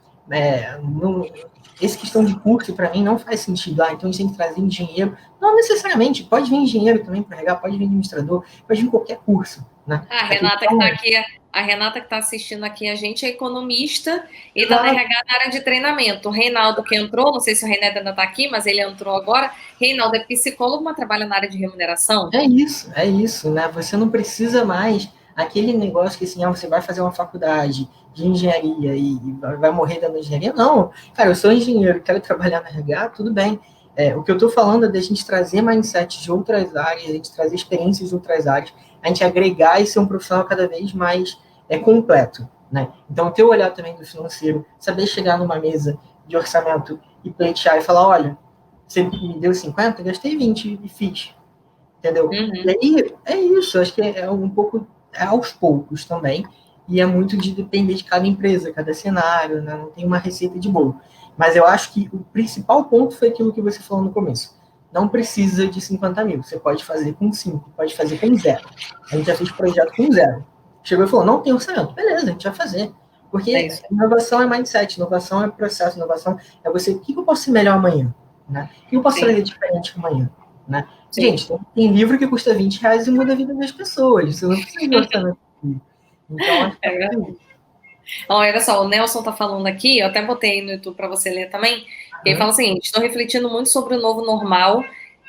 Essa questão de curso, para mim, não faz sentido. Então a gente tem que trazer engenheiro. Não necessariamente, pode vir engenheiro também para RH, pode vir administrador, pode vir qualquer curso. Né? A Renata que está aqui, a Renata que está assistindo aqui a gente é economista e está na RH na área de treinamento. O Reinaldo que entrou, não sei se o Reinaldo ainda está aqui, mas ele entrou agora. Reinaldo é psicólogo, mas trabalha na área de remuneração. É isso, né? Você não precisa mais aquele negócio que assim, você vai fazer uma faculdade de engenharia e vai morrer dentro da engenharia. Não, cara, eu sou engenheiro, quero trabalhar na RH, tudo bem. O que eu estou falando é da gente trazer mindset de outras áreas, a gente trazer experiências de outras áreas, a gente agregar e ser um profissional cada vez mais completo, né? Então, ter o olhar também do financeiro, saber chegar numa mesa de orçamento e pleitear e falar, olha, você me deu 50, gastei 20 e fiz. Entendeu? Uhum. E aí, é isso, acho que um pouco, aos poucos também, e é muito de depender de cada empresa, cada cenário, né? Não tem uma receita de bolo. Mas eu acho que o principal ponto foi aquilo que você falou no começo. Não precisa de 50 mil, você pode fazer com 5, pode fazer com 0. A gente já fez projeto com 0. Chegou e falou, não tem orçamento. Beleza, a gente vai fazer. Porque inovação é mindset, inovação é processo, inovação é você, o que eu posso ser melhor amanhã? Né? O que eu posso fazer diferente amanhã? Né? Gente, tem livro que custa R$20 e muda a vida das pessoas. Você não precisa de orçamento. Então, acho que é isso. Olha só, o Nelson tá falando aqui, eu até botei no YouTube para você ler também. Ele fala o seguinte: estou refletindo muito sobre o novo normal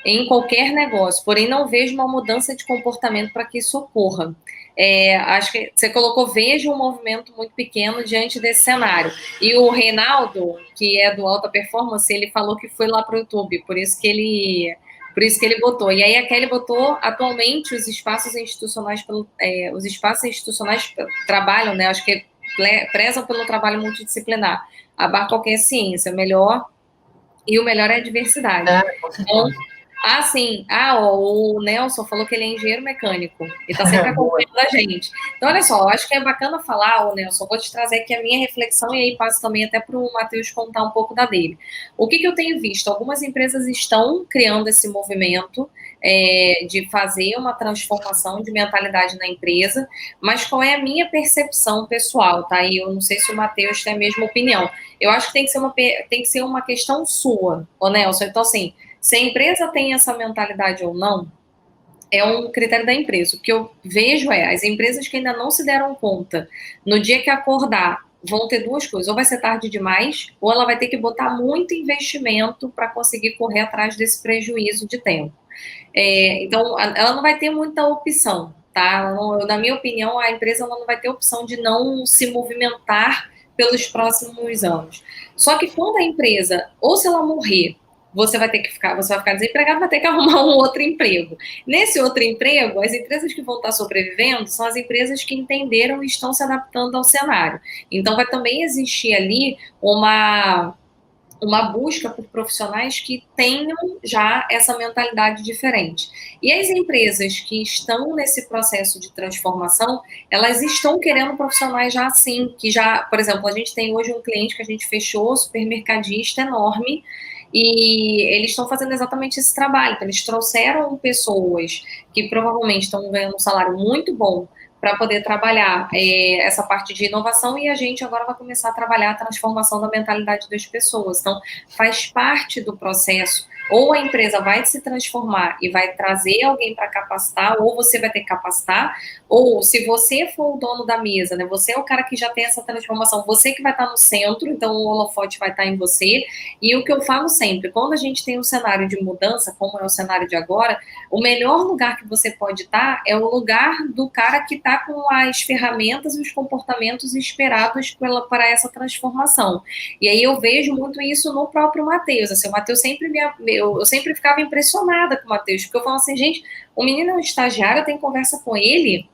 em qualquer negócio, porém não vejo uma mudança de comportamento para que isso ocorra. Acho que você colocou, vejo um movimento muito pequeno diante desse cenário. E o Reinaldo, que é do Alta Performance, ele falou que foi lá para o YouTube, por isso que ele botou. E aí a Kelly botou, atualmente, os espaços institucionais trabalham, né? Acho que prezam pelo trabalho multidisciplinar. Abarca qualquer ciência, o melhor é a diversidade. Então, o Nelson falou que ele é engenheiro mecânico e está sempre acompanhando a gente. Então, olha só, eu acho que é bacana falar, Nelson, vou te trazer aqui a minha reflexão e aí passo também até para o Matheus contar um pouco da dele. O que eu tenho visto? Algumas empresas estão criando esse movimento de fazer uma transformação de mentalidade na empresa, mas qual é a minha percepção pessoal, tá? E eu não sei se o Matheus tem a mesma opinião. Eu acho que tem que ser uma questão sua, Nelson. Então, assim, se a empresa tem essa mentalidade ou não, é um critério da empresa. O que eu vejo as empresas que ainda não se deram conta, no dia que acordar, vão ter duas coisas: ou vai ser tarde demais, ou ela vai ter que botar muito investimento para conseguir correr atrás desse prejuízo de tempo. Então, ela não vai ter muita opção, tá? Na minha opinião, a empresa não vai ter opção de não se movimentar pelos próximos anos. Só que quando a empresa, ou se ela morrer, você vai ficar desempregado, vai ter que arrumar um outro emprego. Nesse outro emprego, as empresas que vão estar sobrevivendo são as empresas que entenderam e estão se adaptando ao cenário. Então, vai também existir ali uma busca por profissionais que tenham já essa mentalidade diferente. E as empresas que estão nesse processo de transformação, elas estão querendo profissionais já assim, que já, por exemplo, a gente tem hoje um cliente que a gente fechou, supermercadista enorme, e eles estão fazendo exatamente esse trabalho. Então, eles trouxeram pessoas que provavelmente estão ganhando um salário muito bom para poder trabalhar essa parte de inovação, e a gente agora vai começar a trabalhar a transformação da mentalidade das pessoas. Então, faz parte do processo. Ou a empresa vai se transformar e vai trazer alguém para capacitar, ou você vai ter que capacitar, ou se você for o dono da mesa, né, você é o cara que já tem essa transformação, você que vai estar no centro, então o holofote vai estar em você. E o que eu falo sempre, quando a gente tem um cenário de mudança, como é o cenário de agora, o melhor lugar que você pode estar é o lugar do cara que está com as ferramentas e os comportamentos esperados para essa transformação. E aí eu vejo muito isso no próprio Matheus. Assim, o Matheus eu sempre ficava impressionada com o Matheus, porque eu falo assim, gente, o menino é um estagiário, eu tenho conversa com ele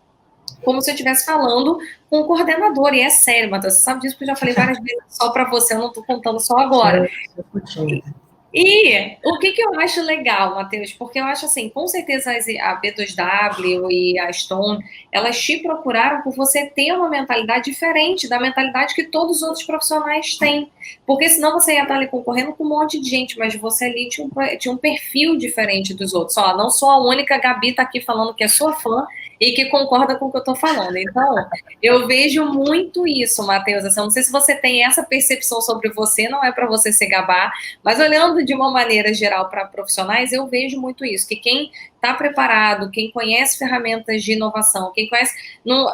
como se eu estivesse falando com o coordenador, e é sério, Matheus, você sabe disso, porque eu já falei várias vezes só para você, eu não estou contando só agora. E o que eu acho legal, Matheus, porque eu acho assim, com certeza a B2W e a Stone, elas te procuraram por você ter uma mentalidade diferente da mentalidade que todos os outros profissionais têm, porque senão você ia estar ali concorrendo com um monte de gente, mas você ali tinha um perfil diferente dos outros. Ó, não sou a única, a Gabi está aqui falando que é sua fã, e que concorda com o que eu estou falando. Então, eu vejo muito isso, Matheus. Assim, eu não sei se você tem essa percepção sobre você, não é para você se gabar, mas olhando de uma maneira geral para profissionais, eu vejo muito isso, que quem está preparado, quem conhece ferramentas de inovação, quem conhece...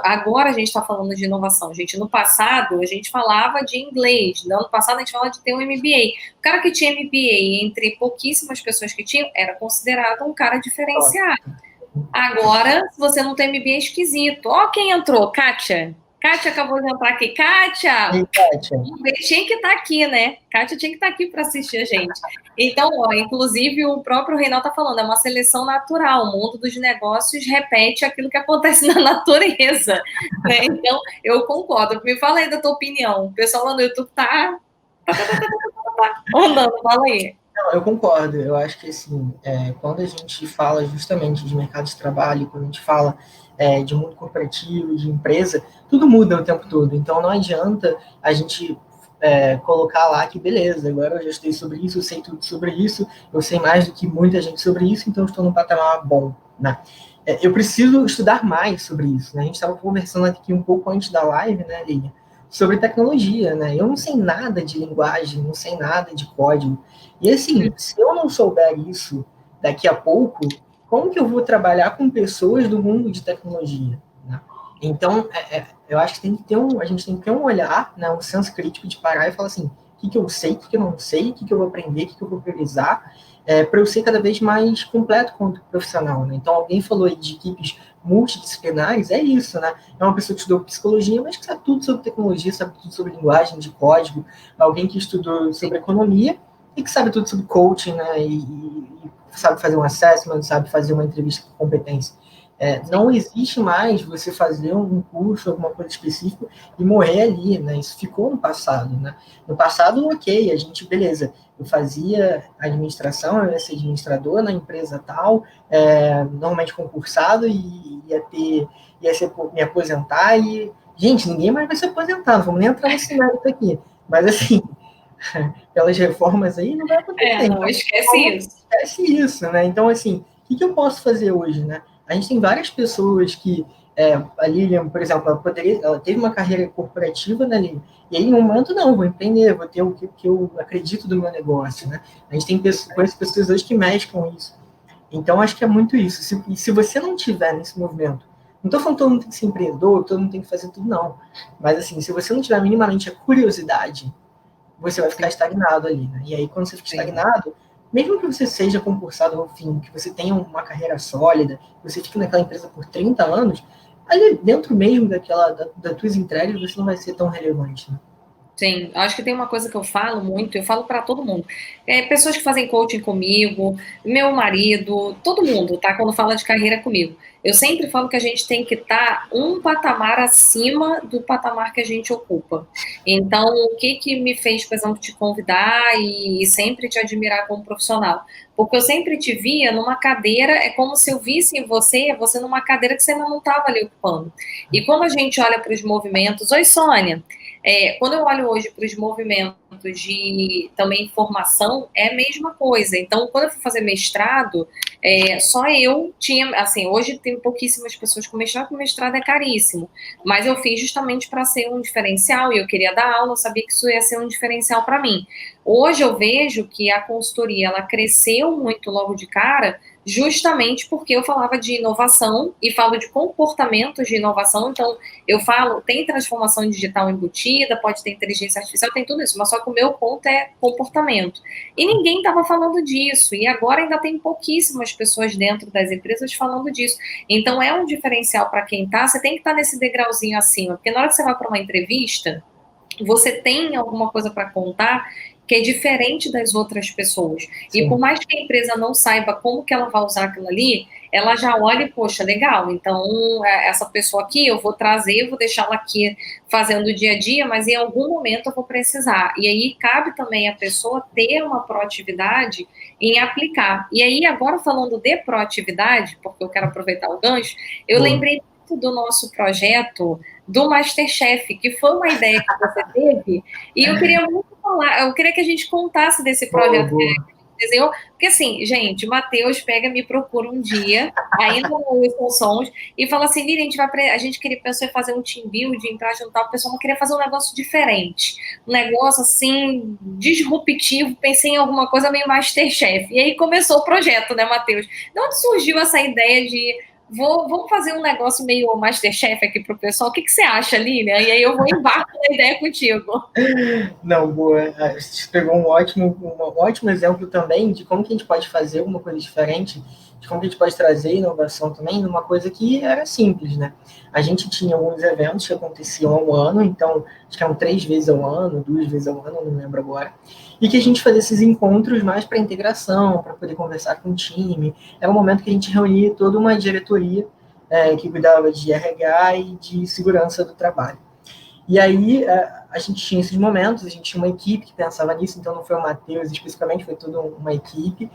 agora a gente está falando de inovação, gente. No passado, a gente falava de inglês. No ano passado, a gente falava de ter um MBA. O cara que tinha MBA, entre pouquíssimas pessoas que tinham, era considerado um cara diferenciado. Agora, se você não tem MBA, é esquisito. Ó, quem entrou? Kátia. Kátia acabou de entrar aqui. Kátia! E, Kátia? Tinha que estar aqui, né? Kátia tinha que estar aqui para assistir a gente. Então, ó, inclusive, o próprio Reinaldo está falando, é uma seleção natural. O mundo dos negócios repete aquilo que acontece na natureza. Né? Então, eu concordo. Me fala aí da tua opinião. O pessoal lá no YouTube tá andando, fala aí. Não, eu concordo. Eu acho que, assim, quando a gente fala justamente de mercado de trabalho, quando a gente fala de mundo corporativo, de empresa, tudo muda o tempo todo. Então, não adianta a gente colocar lá que, beleza, agora eu já estudei sobre isso, eu sei tudo sobre isso, eu sei mais do que muita gente sobre isso, então eu estou num patamar bom, né? Eu preciso estudar mais sobre isso, né? A gente estava conversando aqui um pouco antes da live, né, Lívia, sobre tecnologia, né? Eu não sei nada de linguagem, não sei nada de código. E assim, se eu não souber isso daqui a pouco, como que eu vou trabalhar com pessoas do mundo de tecnologia? Né? Então, eu acho que a gente tem que ter um olhar, né, um senso crítico de parar e falar assim, o que eu sei, o que eu não sei, o que eu vou aprender, o que eu vou priorizar, para eu ser cada vez mais completo como profissional. Né? Então, alguém falou aí de equipes multidisciplinares, é isso, né? É uma pessoa que estudou psicologia, mas que sabe tudo sobre tecnologia, sabe tudo sobre linguagem de código, alguém que estudou sobre economia e que sabe tudo sobre coaching, né? E sabe fazer um assessment, sabe fazer uma entrevista com competência. Não existe mais você fazer um curso, alguma coisa específica e morrer ali, né? Isso ficou no passado, né? No passado, ok, a gente, beleza, eu fazia administração, eu ia ser administrador na empresa tal, normalmente concursado e me aposentar e, gente, ninguém mais vai se aposentar, não vamos nem entrar nesse mérito aqui, mas assim, pelas reformas aí, não vai acontecer. Não, esquece isso. Esquece isso, né? Então, assim, o que eu posso fazer hoje, né? A gente tem várias pessoas que, a Lilian, por exemplo, ela teve uma carreira corporativa, né, Lilian? E aí, em um momento, não, vou empreender, vou ter o que eu acredito do meu negócio, né? A gente conhece pessoas hoje que mesclam isso. Então, acho que é muito isso. Se você não tiver nesse movimento, não estou falando que todo mundo tem que ser empreendedor, todo mundo tem que fazer tudo, não. Mas, assim, se você não tiver minimamente a curiosidade, você vai ficar estagnado ali, né? E aí, quando você fica estagnado, mesmo que você seja concursado ao fim, que você tenha uma carreira sólida, que você fique naquela empresa por 30 anos, ali dentro mesmo das tuas entregas, você não vai ser tão relevante, né? Sim, acho que tem uma coisa que eu falo muito, eu falo para todo mundo. Pessoas que fazem coaching comigo, meu marido, todo mundo, tá? Quando fala de carreira comigo. Eu sempre falo que a gente tem que estar um patamar acima do patamar que a gente ocupa. Então, o que me fez, por exemplo, te convidar e sempre te admirar como profissional? Porque eu sempre te via numa cadeira, é como se eu visse em você numa cadeira que você ainda não estava ali ocupando. E quando a gente olha para os movimentos... Oi, Sônia! Quando eu olho hoje para os movimentos de também formação, é a mesma coisa. Então, quando eu fui fazer mestrado, só eu tinha, assim, hoje tem pouquíssimas pessoas com mestrado, porque o mestrado é caríssimo, mas eu fiz justamente para ser um diferencial, e eu queria dar aula, eu sabia que isso ia ser um diferencial para mim. Hoje eu vejo que a consultoria, ela cresceu muito logo de cara, justamente porque eu falava de inovação e falo de comportamentos de inovação. Então, eu falo, tem transformação digital embutida, pode ter inteligência artificial, tem tudo isso, mas só que o meu ponto é comportamento. E ninguém estava falando disso, e agora ainda tem pouquíssimas pessoas dentro das empresas falando disso. Então, é um diferencial para quem está, você tem que estar nesse degrauzinho acima, porque na hora que você vai para uma entrevista, você tem alguma coisa para contar que é diferente das outras pessoas. Sim. E por mais que a empresa não saiba como que ela vai usar aquilo ali, ela já olha e, poxa, legal, então essa pessoa aqui eu vou trazer, eu vou deixá-la aqui fazendo o dia a dia, mas em algum momento eu vou precisar. E aí cabe também a pessoa ter uma proatividade em aplicar. E aí, agora falando de proatividade, porque eu quero aproveitar o gancho, eu lembrei do nosso projeto do Masterchef, que foi uma ideia que você teve, e eu queria muito falar, eu queria que a gente contasse desse projeto. desenhou. Porque assim, gente, o Matheus me procura um dia, ainda no Wilson Sons, e fala assim: Miriam, a gente pensou em fazer um team building para juntar o pessoal, mas queria fazer um negócio diferente. Um negócio assim, disruptivo, pensei em alguma coisa meio Masterchef. E aí começou o projeto, né, Matheus? De onde surgiu essa ideia de vamos fazer um negócio meio Masterchef aqui pro pessoal? O que você acha, Lilian? E aí eu vou embarcar na ideia contigo. Não, boa. Você pegou um ótimo exemplo também de como que a gente pode fazer uma coisa diferente, de como que a gente pode trazer inovação também numa coisa que era simples, né? A gente tinha alguns eventos que aconteciam ao ano, então acho que eram 3 vezes ao ano, 2 vezes ao ano, não lembro agora, e que a gente fazia esses encontros mais para integração, para poder conversar com o time. Era um momento que a gente reunia toda uma diretoria que cuidava de RH e de segurança do trabalho. E aí a gente tinha esses momentos, a gente tinha uma equipe que pensava nisso, então não foi o Matheus especificamente, foi toda uma equipe.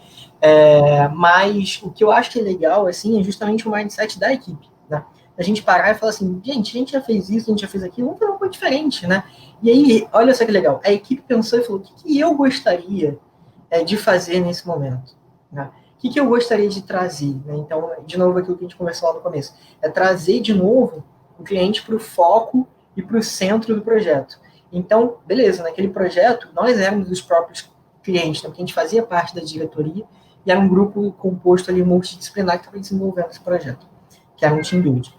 Mas o que eu acho que é legal, assim, é justamente o mindset da equipe, né? A gente parar e falar assim, gente, a gente já fez isso, a gente já fez aquilo, vamos fazer uma coisa diferente, né? E aí, olha só que legal, a equipe pensou e falou, o que eu gostaria de fazer nesse momento, né? O que eu gostaria de trazer, né? Então, de novo, aquilo que a gente conversou lá no começo, é trazer de novo o cliente para o foco e para o centro do projeto. Então, beleza, naquele projeto, nós éramos os próprios clientes, né, porque a gente fazia parte da diretoria e era um grupo composto ali multidisciplinar que estava desenvolvendo esse projeto, que era um team building.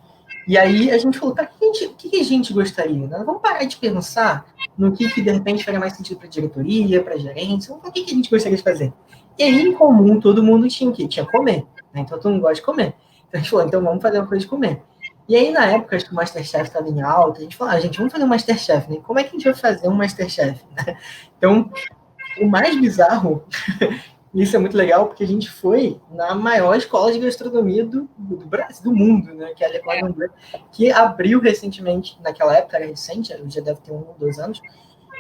E aí a gente falou, cara, o que a gente gostaria? Né? Vamos parar de pensar no que de repente faria mais sentido para a diretoria, para a gerência, o que a gente gostaria de fazer? E aí, em comum, todo mundo tinha o quê? Tinha comer. Né? Então, todo mundo gosta de comer. Então, a gente falou, então vamos fazer uma coisa de comer. E aí, na época, acho que o Masterchef estava em alta, a gente falou, gente, vamos fazer um Masterchef, né? Como é que a gente vai fazer um Masterchef? Então, o mais bizarro, isso é muito legal, porque a gente foi na maior escola de gastronomia do Brasil, do mundo, né? Que é a Le Cordon Bleu, que abriu recentemente, naquela época era recente, já deve ter 1 ou 2 anos,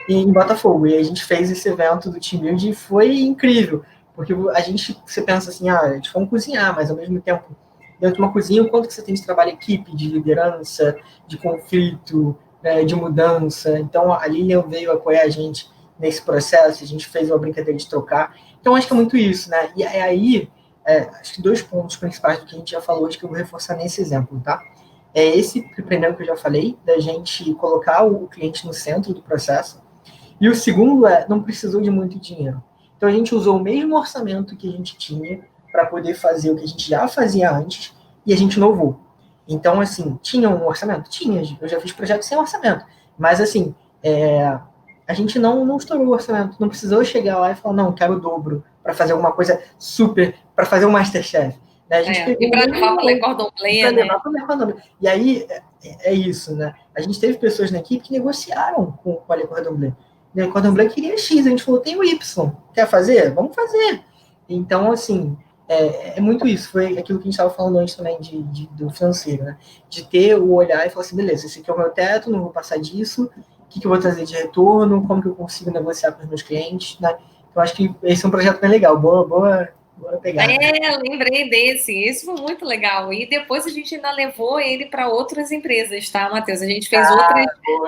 em Botafogo. E a gente fez esse evento do Team Build e foi incrível, porque você pensa assim, a gente foi cozinhar, mas ao mesmo tempo dentro de uma cozinha, o quanto que você tem de trabalho em equipe, de liderança, de conflito, de mudança. Então, a Lilian veio apoiar a gente nesse processo, a gente fez uma brincadeira de trocar. Então, acho que é muito isso, né? E aí, acho que 2 pontos principais do que a gente já falou hoje que eu vou reforçar nesse exemplo, tá? É esse primeiro que eu já falei, da gente colocar o cliente no centro do processo. E o segundo não precisou de muito dinheiro. Então, a gente usou o mesmo orçamento que a gente tinha para poder fazer o que a gente já fazia antes e a gente inovou. Então, assim, tinha um orçamento? Tinha. Eu já fiz projetos sem orçamento. Mas, assim, a gente não estourou o orçamento. Não precisou chegar lá e falar, não, quero o dobro para fazer alguma coisa super, para fazer um Masterchef. Né? A gente pegou e para levar para Le Cordon Bleu, né? E aí, é isso, né? A gente teve pessoas na equipe que negociaram com a Le Cordon Bleu. Le Cordon Bleu queria X, a gente falou, tem o Y. Quer fazer? Vamos fazer. Então, assim, é muito isso. Foi aquilo que a gente estava falando antes também do financeiro, né? De ter o olhar e falar assim, beleza, esse aqui é o meu teto, não vou passar disso, o que eu vou trazer de retorno, como que eu consigo negociar com os meus clientes, né? Então, acho que esse é um projeto bem legal. Boa pegada. Lembrei desse. Esse foi muito legal. E depois a gente ainda levou ele para outras empresas, tá, Matheus? A gente fez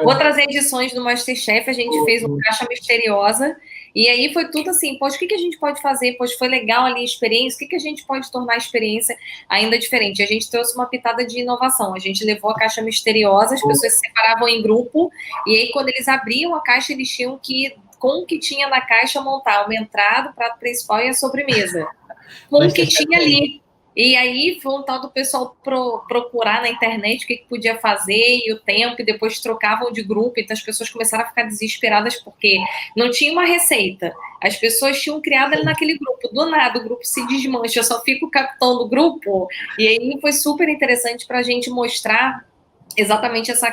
outras edições do Masterchef, a gente fez o Caixa Misteriosa. E aí foi tudo assim, poxa, o que a gente pode fazer? Poxa, foi legal ali a experiência, o que a gente pode tornar a experiência ainda diferente? A gente trouxe uma pitada de inovação, a gente levou a caixa misteriosa, as pessoas se separavam em grupo, e aí quando eles abriam a caixa, eles tinham que, com o que tinha na caixa, montar uma entrada, o prato principal e a sobremesa. Com o que tinha ali. E aí foi um tal do pessoal procurar na internet o que podia fazer e o tempo, e depois trocavam de grupo, então as pessoas começaram a ficar desesperadas porque não tinha uma receita. As pessoas tinham criado ali naquele grupo. Do nada o grupo se desmancha, só fica o capitão do grupo. E aí foi super interessante para a gente mostrar exatamente essa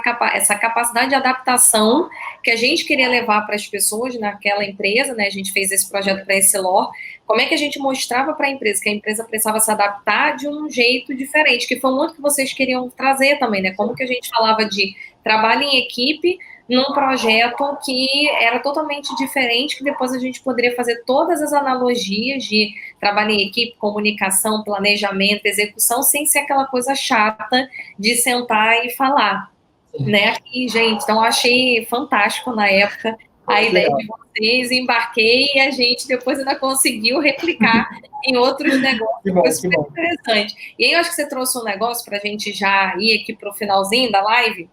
capacidade de adaptação que a gente queria levar para as pessoas naquela empresa, né? A gente fez esse projeto para a Essilor. Como é que a gente mostrava para a empresa que a empresa precisava se adaptar de um jeito diferente, que foi muito que vocês queriam trazer também, né? Como que a gente falava de trabalho em equipe num projeto que era totalmente diferente, que depois a gente poderia fazer todas as analogias de trabalho em equipe, comunicação, planejamento, execução, sem ser aquela coisa chata de sentar e falar, né? E, gente, então eu achei fantástico na época a ideia de vocês, embarquei e a gente depois ainda conseguiu replicar em outros negócios. Foi super interessante. E aí eu acho que você trouxe um negócio para a gente já ir aqui para o finalzinho da live.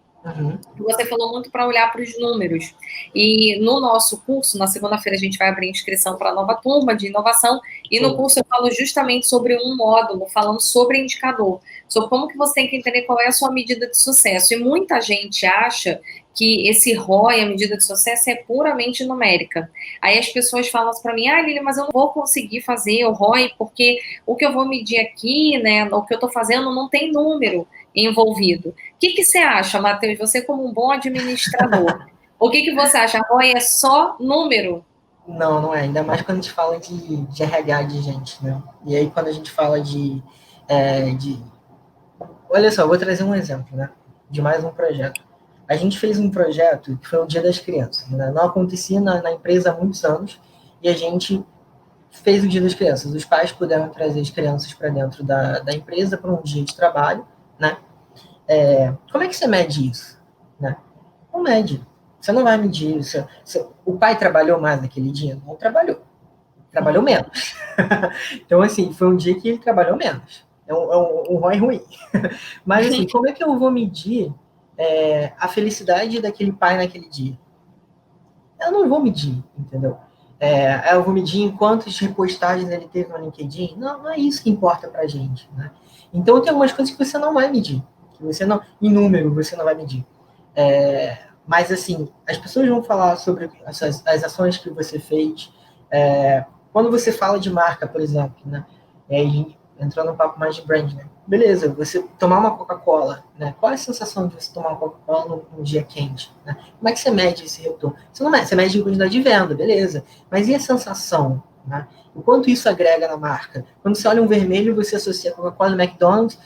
Você falou muito para olhar para os números. E no nosso curso, na segunda-feira, a gente vai abrir inscrição para a nova turma de inovação. E no curso eu falo justamente sobre um módulo, falando sobre indicador, sobre como que você tem que entender qual é a sua medida de sucesso. E muita gente acha que esse ROI, a medida de sucesso, é puramente numérica. Aí as pessoas falam assim para mim, Lilian, mas eu não vou conseguir fazer o ROI porque o que eu vou medir aqui, né, o que eu estou fazendo não tem número envolvido. O que você acha, Matheus? Você como um bom administrador, o que você acha? A ROI é só número? Não, não é. Ainda mais quando a gente fala de RH de gente, né? E aí quando a gente fala Olha só, eu vou trazer um exemplo, né? De mais um projeto. A gente fez um projeto que foi o Dia das Crianças, né? Não acontecia na empresa há muitos anos e a gente fez o Dia das Crianças. Os pais puderam trazer as crianças para dentro da empresa para um dia de trabalho, né? Como é que você mede isso? Né? Não mede. Você não vai medir isso. O pai trabalhou mais naquele dia? Não trabalhou. Trabalhou menos. Então, assim, foi um dia que ele trabalhou menos. É um ROI ruim. Mas, assim, como é que eu vou medir a felicidade daquele pai naquele dia? Eu não vou medir, entendeu? Eu vou medir em quantas repostagens ele teve no LinkedIn? Não, não é isso que importa pra gente, né? Então, tem algumas coisas que você não vai medir. Que você não, em número, você não vai medir. Mas, assim, as pessoas vão falar sobre as ações que você fez. Quando você fala de marca, por exemplo, né? Entrando no papo mais de brand, né? Beleza, você tomar uma Coca-Cola, né? Qual é a sensação de você tomar uma Coca-Cola num dia quente? Né? Como é que você mede esse retorno? Você não mede, você mede em quantidade de venda, beleza. Mas e a sensação? Né? O quanto isso agrega na marca? Quando você olha um vermelho, você associa a Coca-Cola e McDonald's,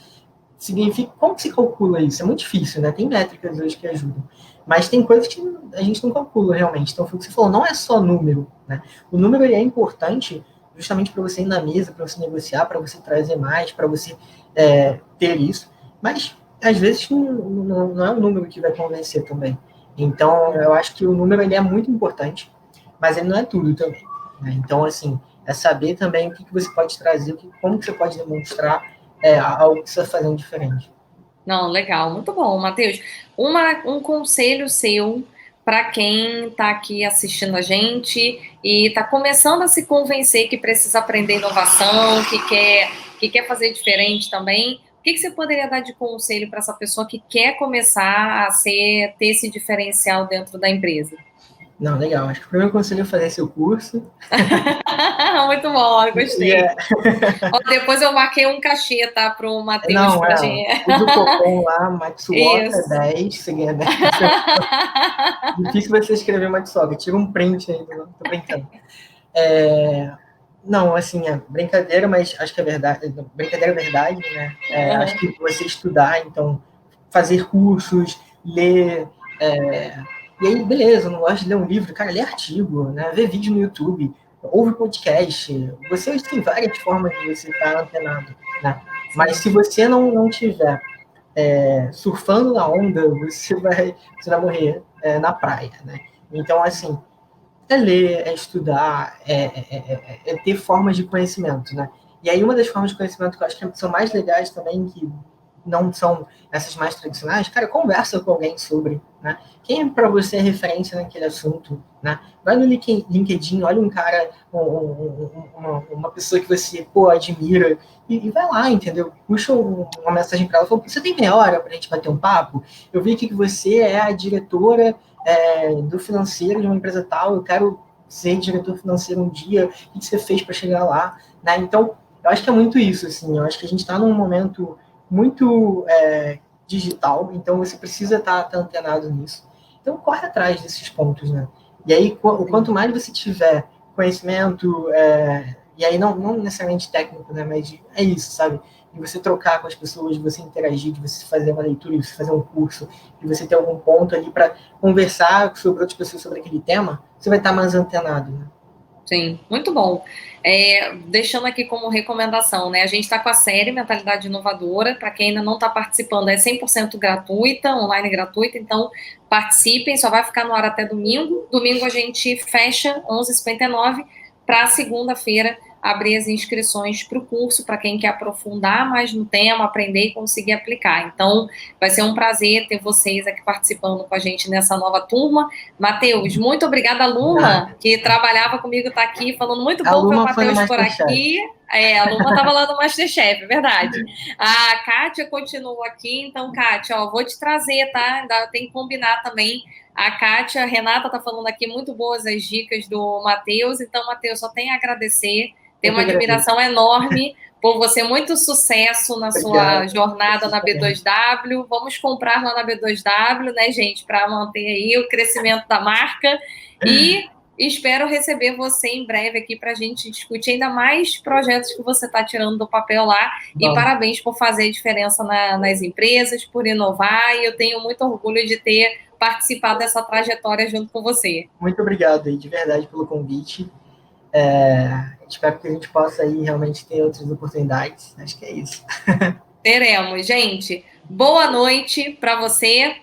significa... Como que se calcula isso? É muito difícil, né? Tem métricas hoje que ajudam. Mas tem coisas que a gente não calcula realmente. Então, foi o que você falou, não é só número, né? O número ele é importante justamente para você ir na mesa, para você negociar, para você trazer mais, para você ter isso. Mas, às vezes, não é o número que vai convencer também. Então, eu acho que o número ele é muito importante, mas ele não é tudo também. Né? Então, assim, é saber também o que você pode trazer, como que você pode demonstrar algo que você está fazendo diferente. Não, legal, muito bom, Matheus. Um conselho seu para quem está aqui assistindo a gente e está começando a se convencer que precisa aprender inovação, que quer fazer diferente também. O que você poderia dar de conselho para essa pessoa que quer começar a ter esse diferencial dentro da empresa? Não, legal. Acho que o primeiro conselho é fazer seu curso. Muito bom, gostei. Depois eu marquei um cachê, tá, para o Matheus. Não, usa o cupom lá, MaxWalker10, você ganha 10%. Difícil você escrever MaxWalker, tira um print aí, tô brincando. Não, assim, é brincadeira, mas acho que é verdade. Brincadeira é verdade, né? Acho que você estudar, então, fazer cursos, ler. E aí, beleza, não gosto de ler um livro, cara, lê artigo, né? Vê vídeo no YouTube, ouve podcast. Você hoje tem várias formas de você estar antenado, né? Mas se você não tiver surfando na onda, você vai morrer na praia, né? Então, assim, ler, estudar, ter formas de conhecimento, né? E aí uma das formas de conhecimento que eu acho que são mais legais também, que não são essas mais tradicionais, cara, conversa com alguém sobre, né? Quem para você é referência naquele assunto, né? Vai no LinkedIn, olha um cara, uma pessoa que você, admira, e vai lá, entendeu? Puxa uma mensagem para ela, fala, você tem meia hora para a gente bater um papo? Eu vi que você é a diretora do financeiro de uma empresa tal, eu quero ser diretor financeiro um dia, o que você fez para chegar lá, né? Então, eu acho que é muito isso, assim, eu acho que a gente está num momento muito digital, então você precisa estar antenado nisso. Então, corre atrás desses pontos, né? E aí, quanto mais você tiver conhecimento, e aí não necessariamente técnico, né? Mas é isso, sabe? De você trocar com as pessoas, de você interagir, de você fazer uma leitura, de você fazer um curso, de você ter algum ponto ali para conversar sobre outras pessoas sobre aquele tema, você vai estar mais antenado, né? Sim, muito bom. Deixando aqui como recomendação, né? A gente está com a série Mentalidade Inovadora. Para quem ainda não está participando, é 100% gratuita, online gratuita. Então, participem, só vai ficar no ar até domingo. Domingo a gente fecha 11h59 para segunda-feira abrir as inscrições para o curso, para quem quer aprofundar mais no tema, aprender e conseguir aplicar. Então, vai ser um prazer ter vocês aqui participando com a gente nessa nova turma. Matheus, muito obrigada, Luma, que trabalhava comigo, está aqui, falando muito A bom ver o Luma foi no Matheus por Masterchef. aqui. A Luma estava lá no Masterchef, é verdade. A Kátia continua aqui, então, Kátia, vou te trazer, tá? Ainda tem que combinar também. A Kátia, a Renata está falando aqui muito boas as dicas do Matheus, então, Matheus, só tenho a agradecer, tenho uma admiração enorme por você, muito sucesso na sua jornada na B2W. Vamos comprar lá na B2W, né, gente, para manter aí o crescimento da marca. E espero receber você em breve aqui para a gente discutir ainda mais projetos que você está tirando do papel lá. Bom. E parabéns por fazer diferença nas empresas, por inovar. E eu tenho muito orgulho de ter participado dessa trajetória junto com você. Muito obrigado aí, de verdade, pelo convite. Espero que a gente possa aí realmente ter outras oportunidades. Acho que é isso. Teremos, gente. Boa noite para você.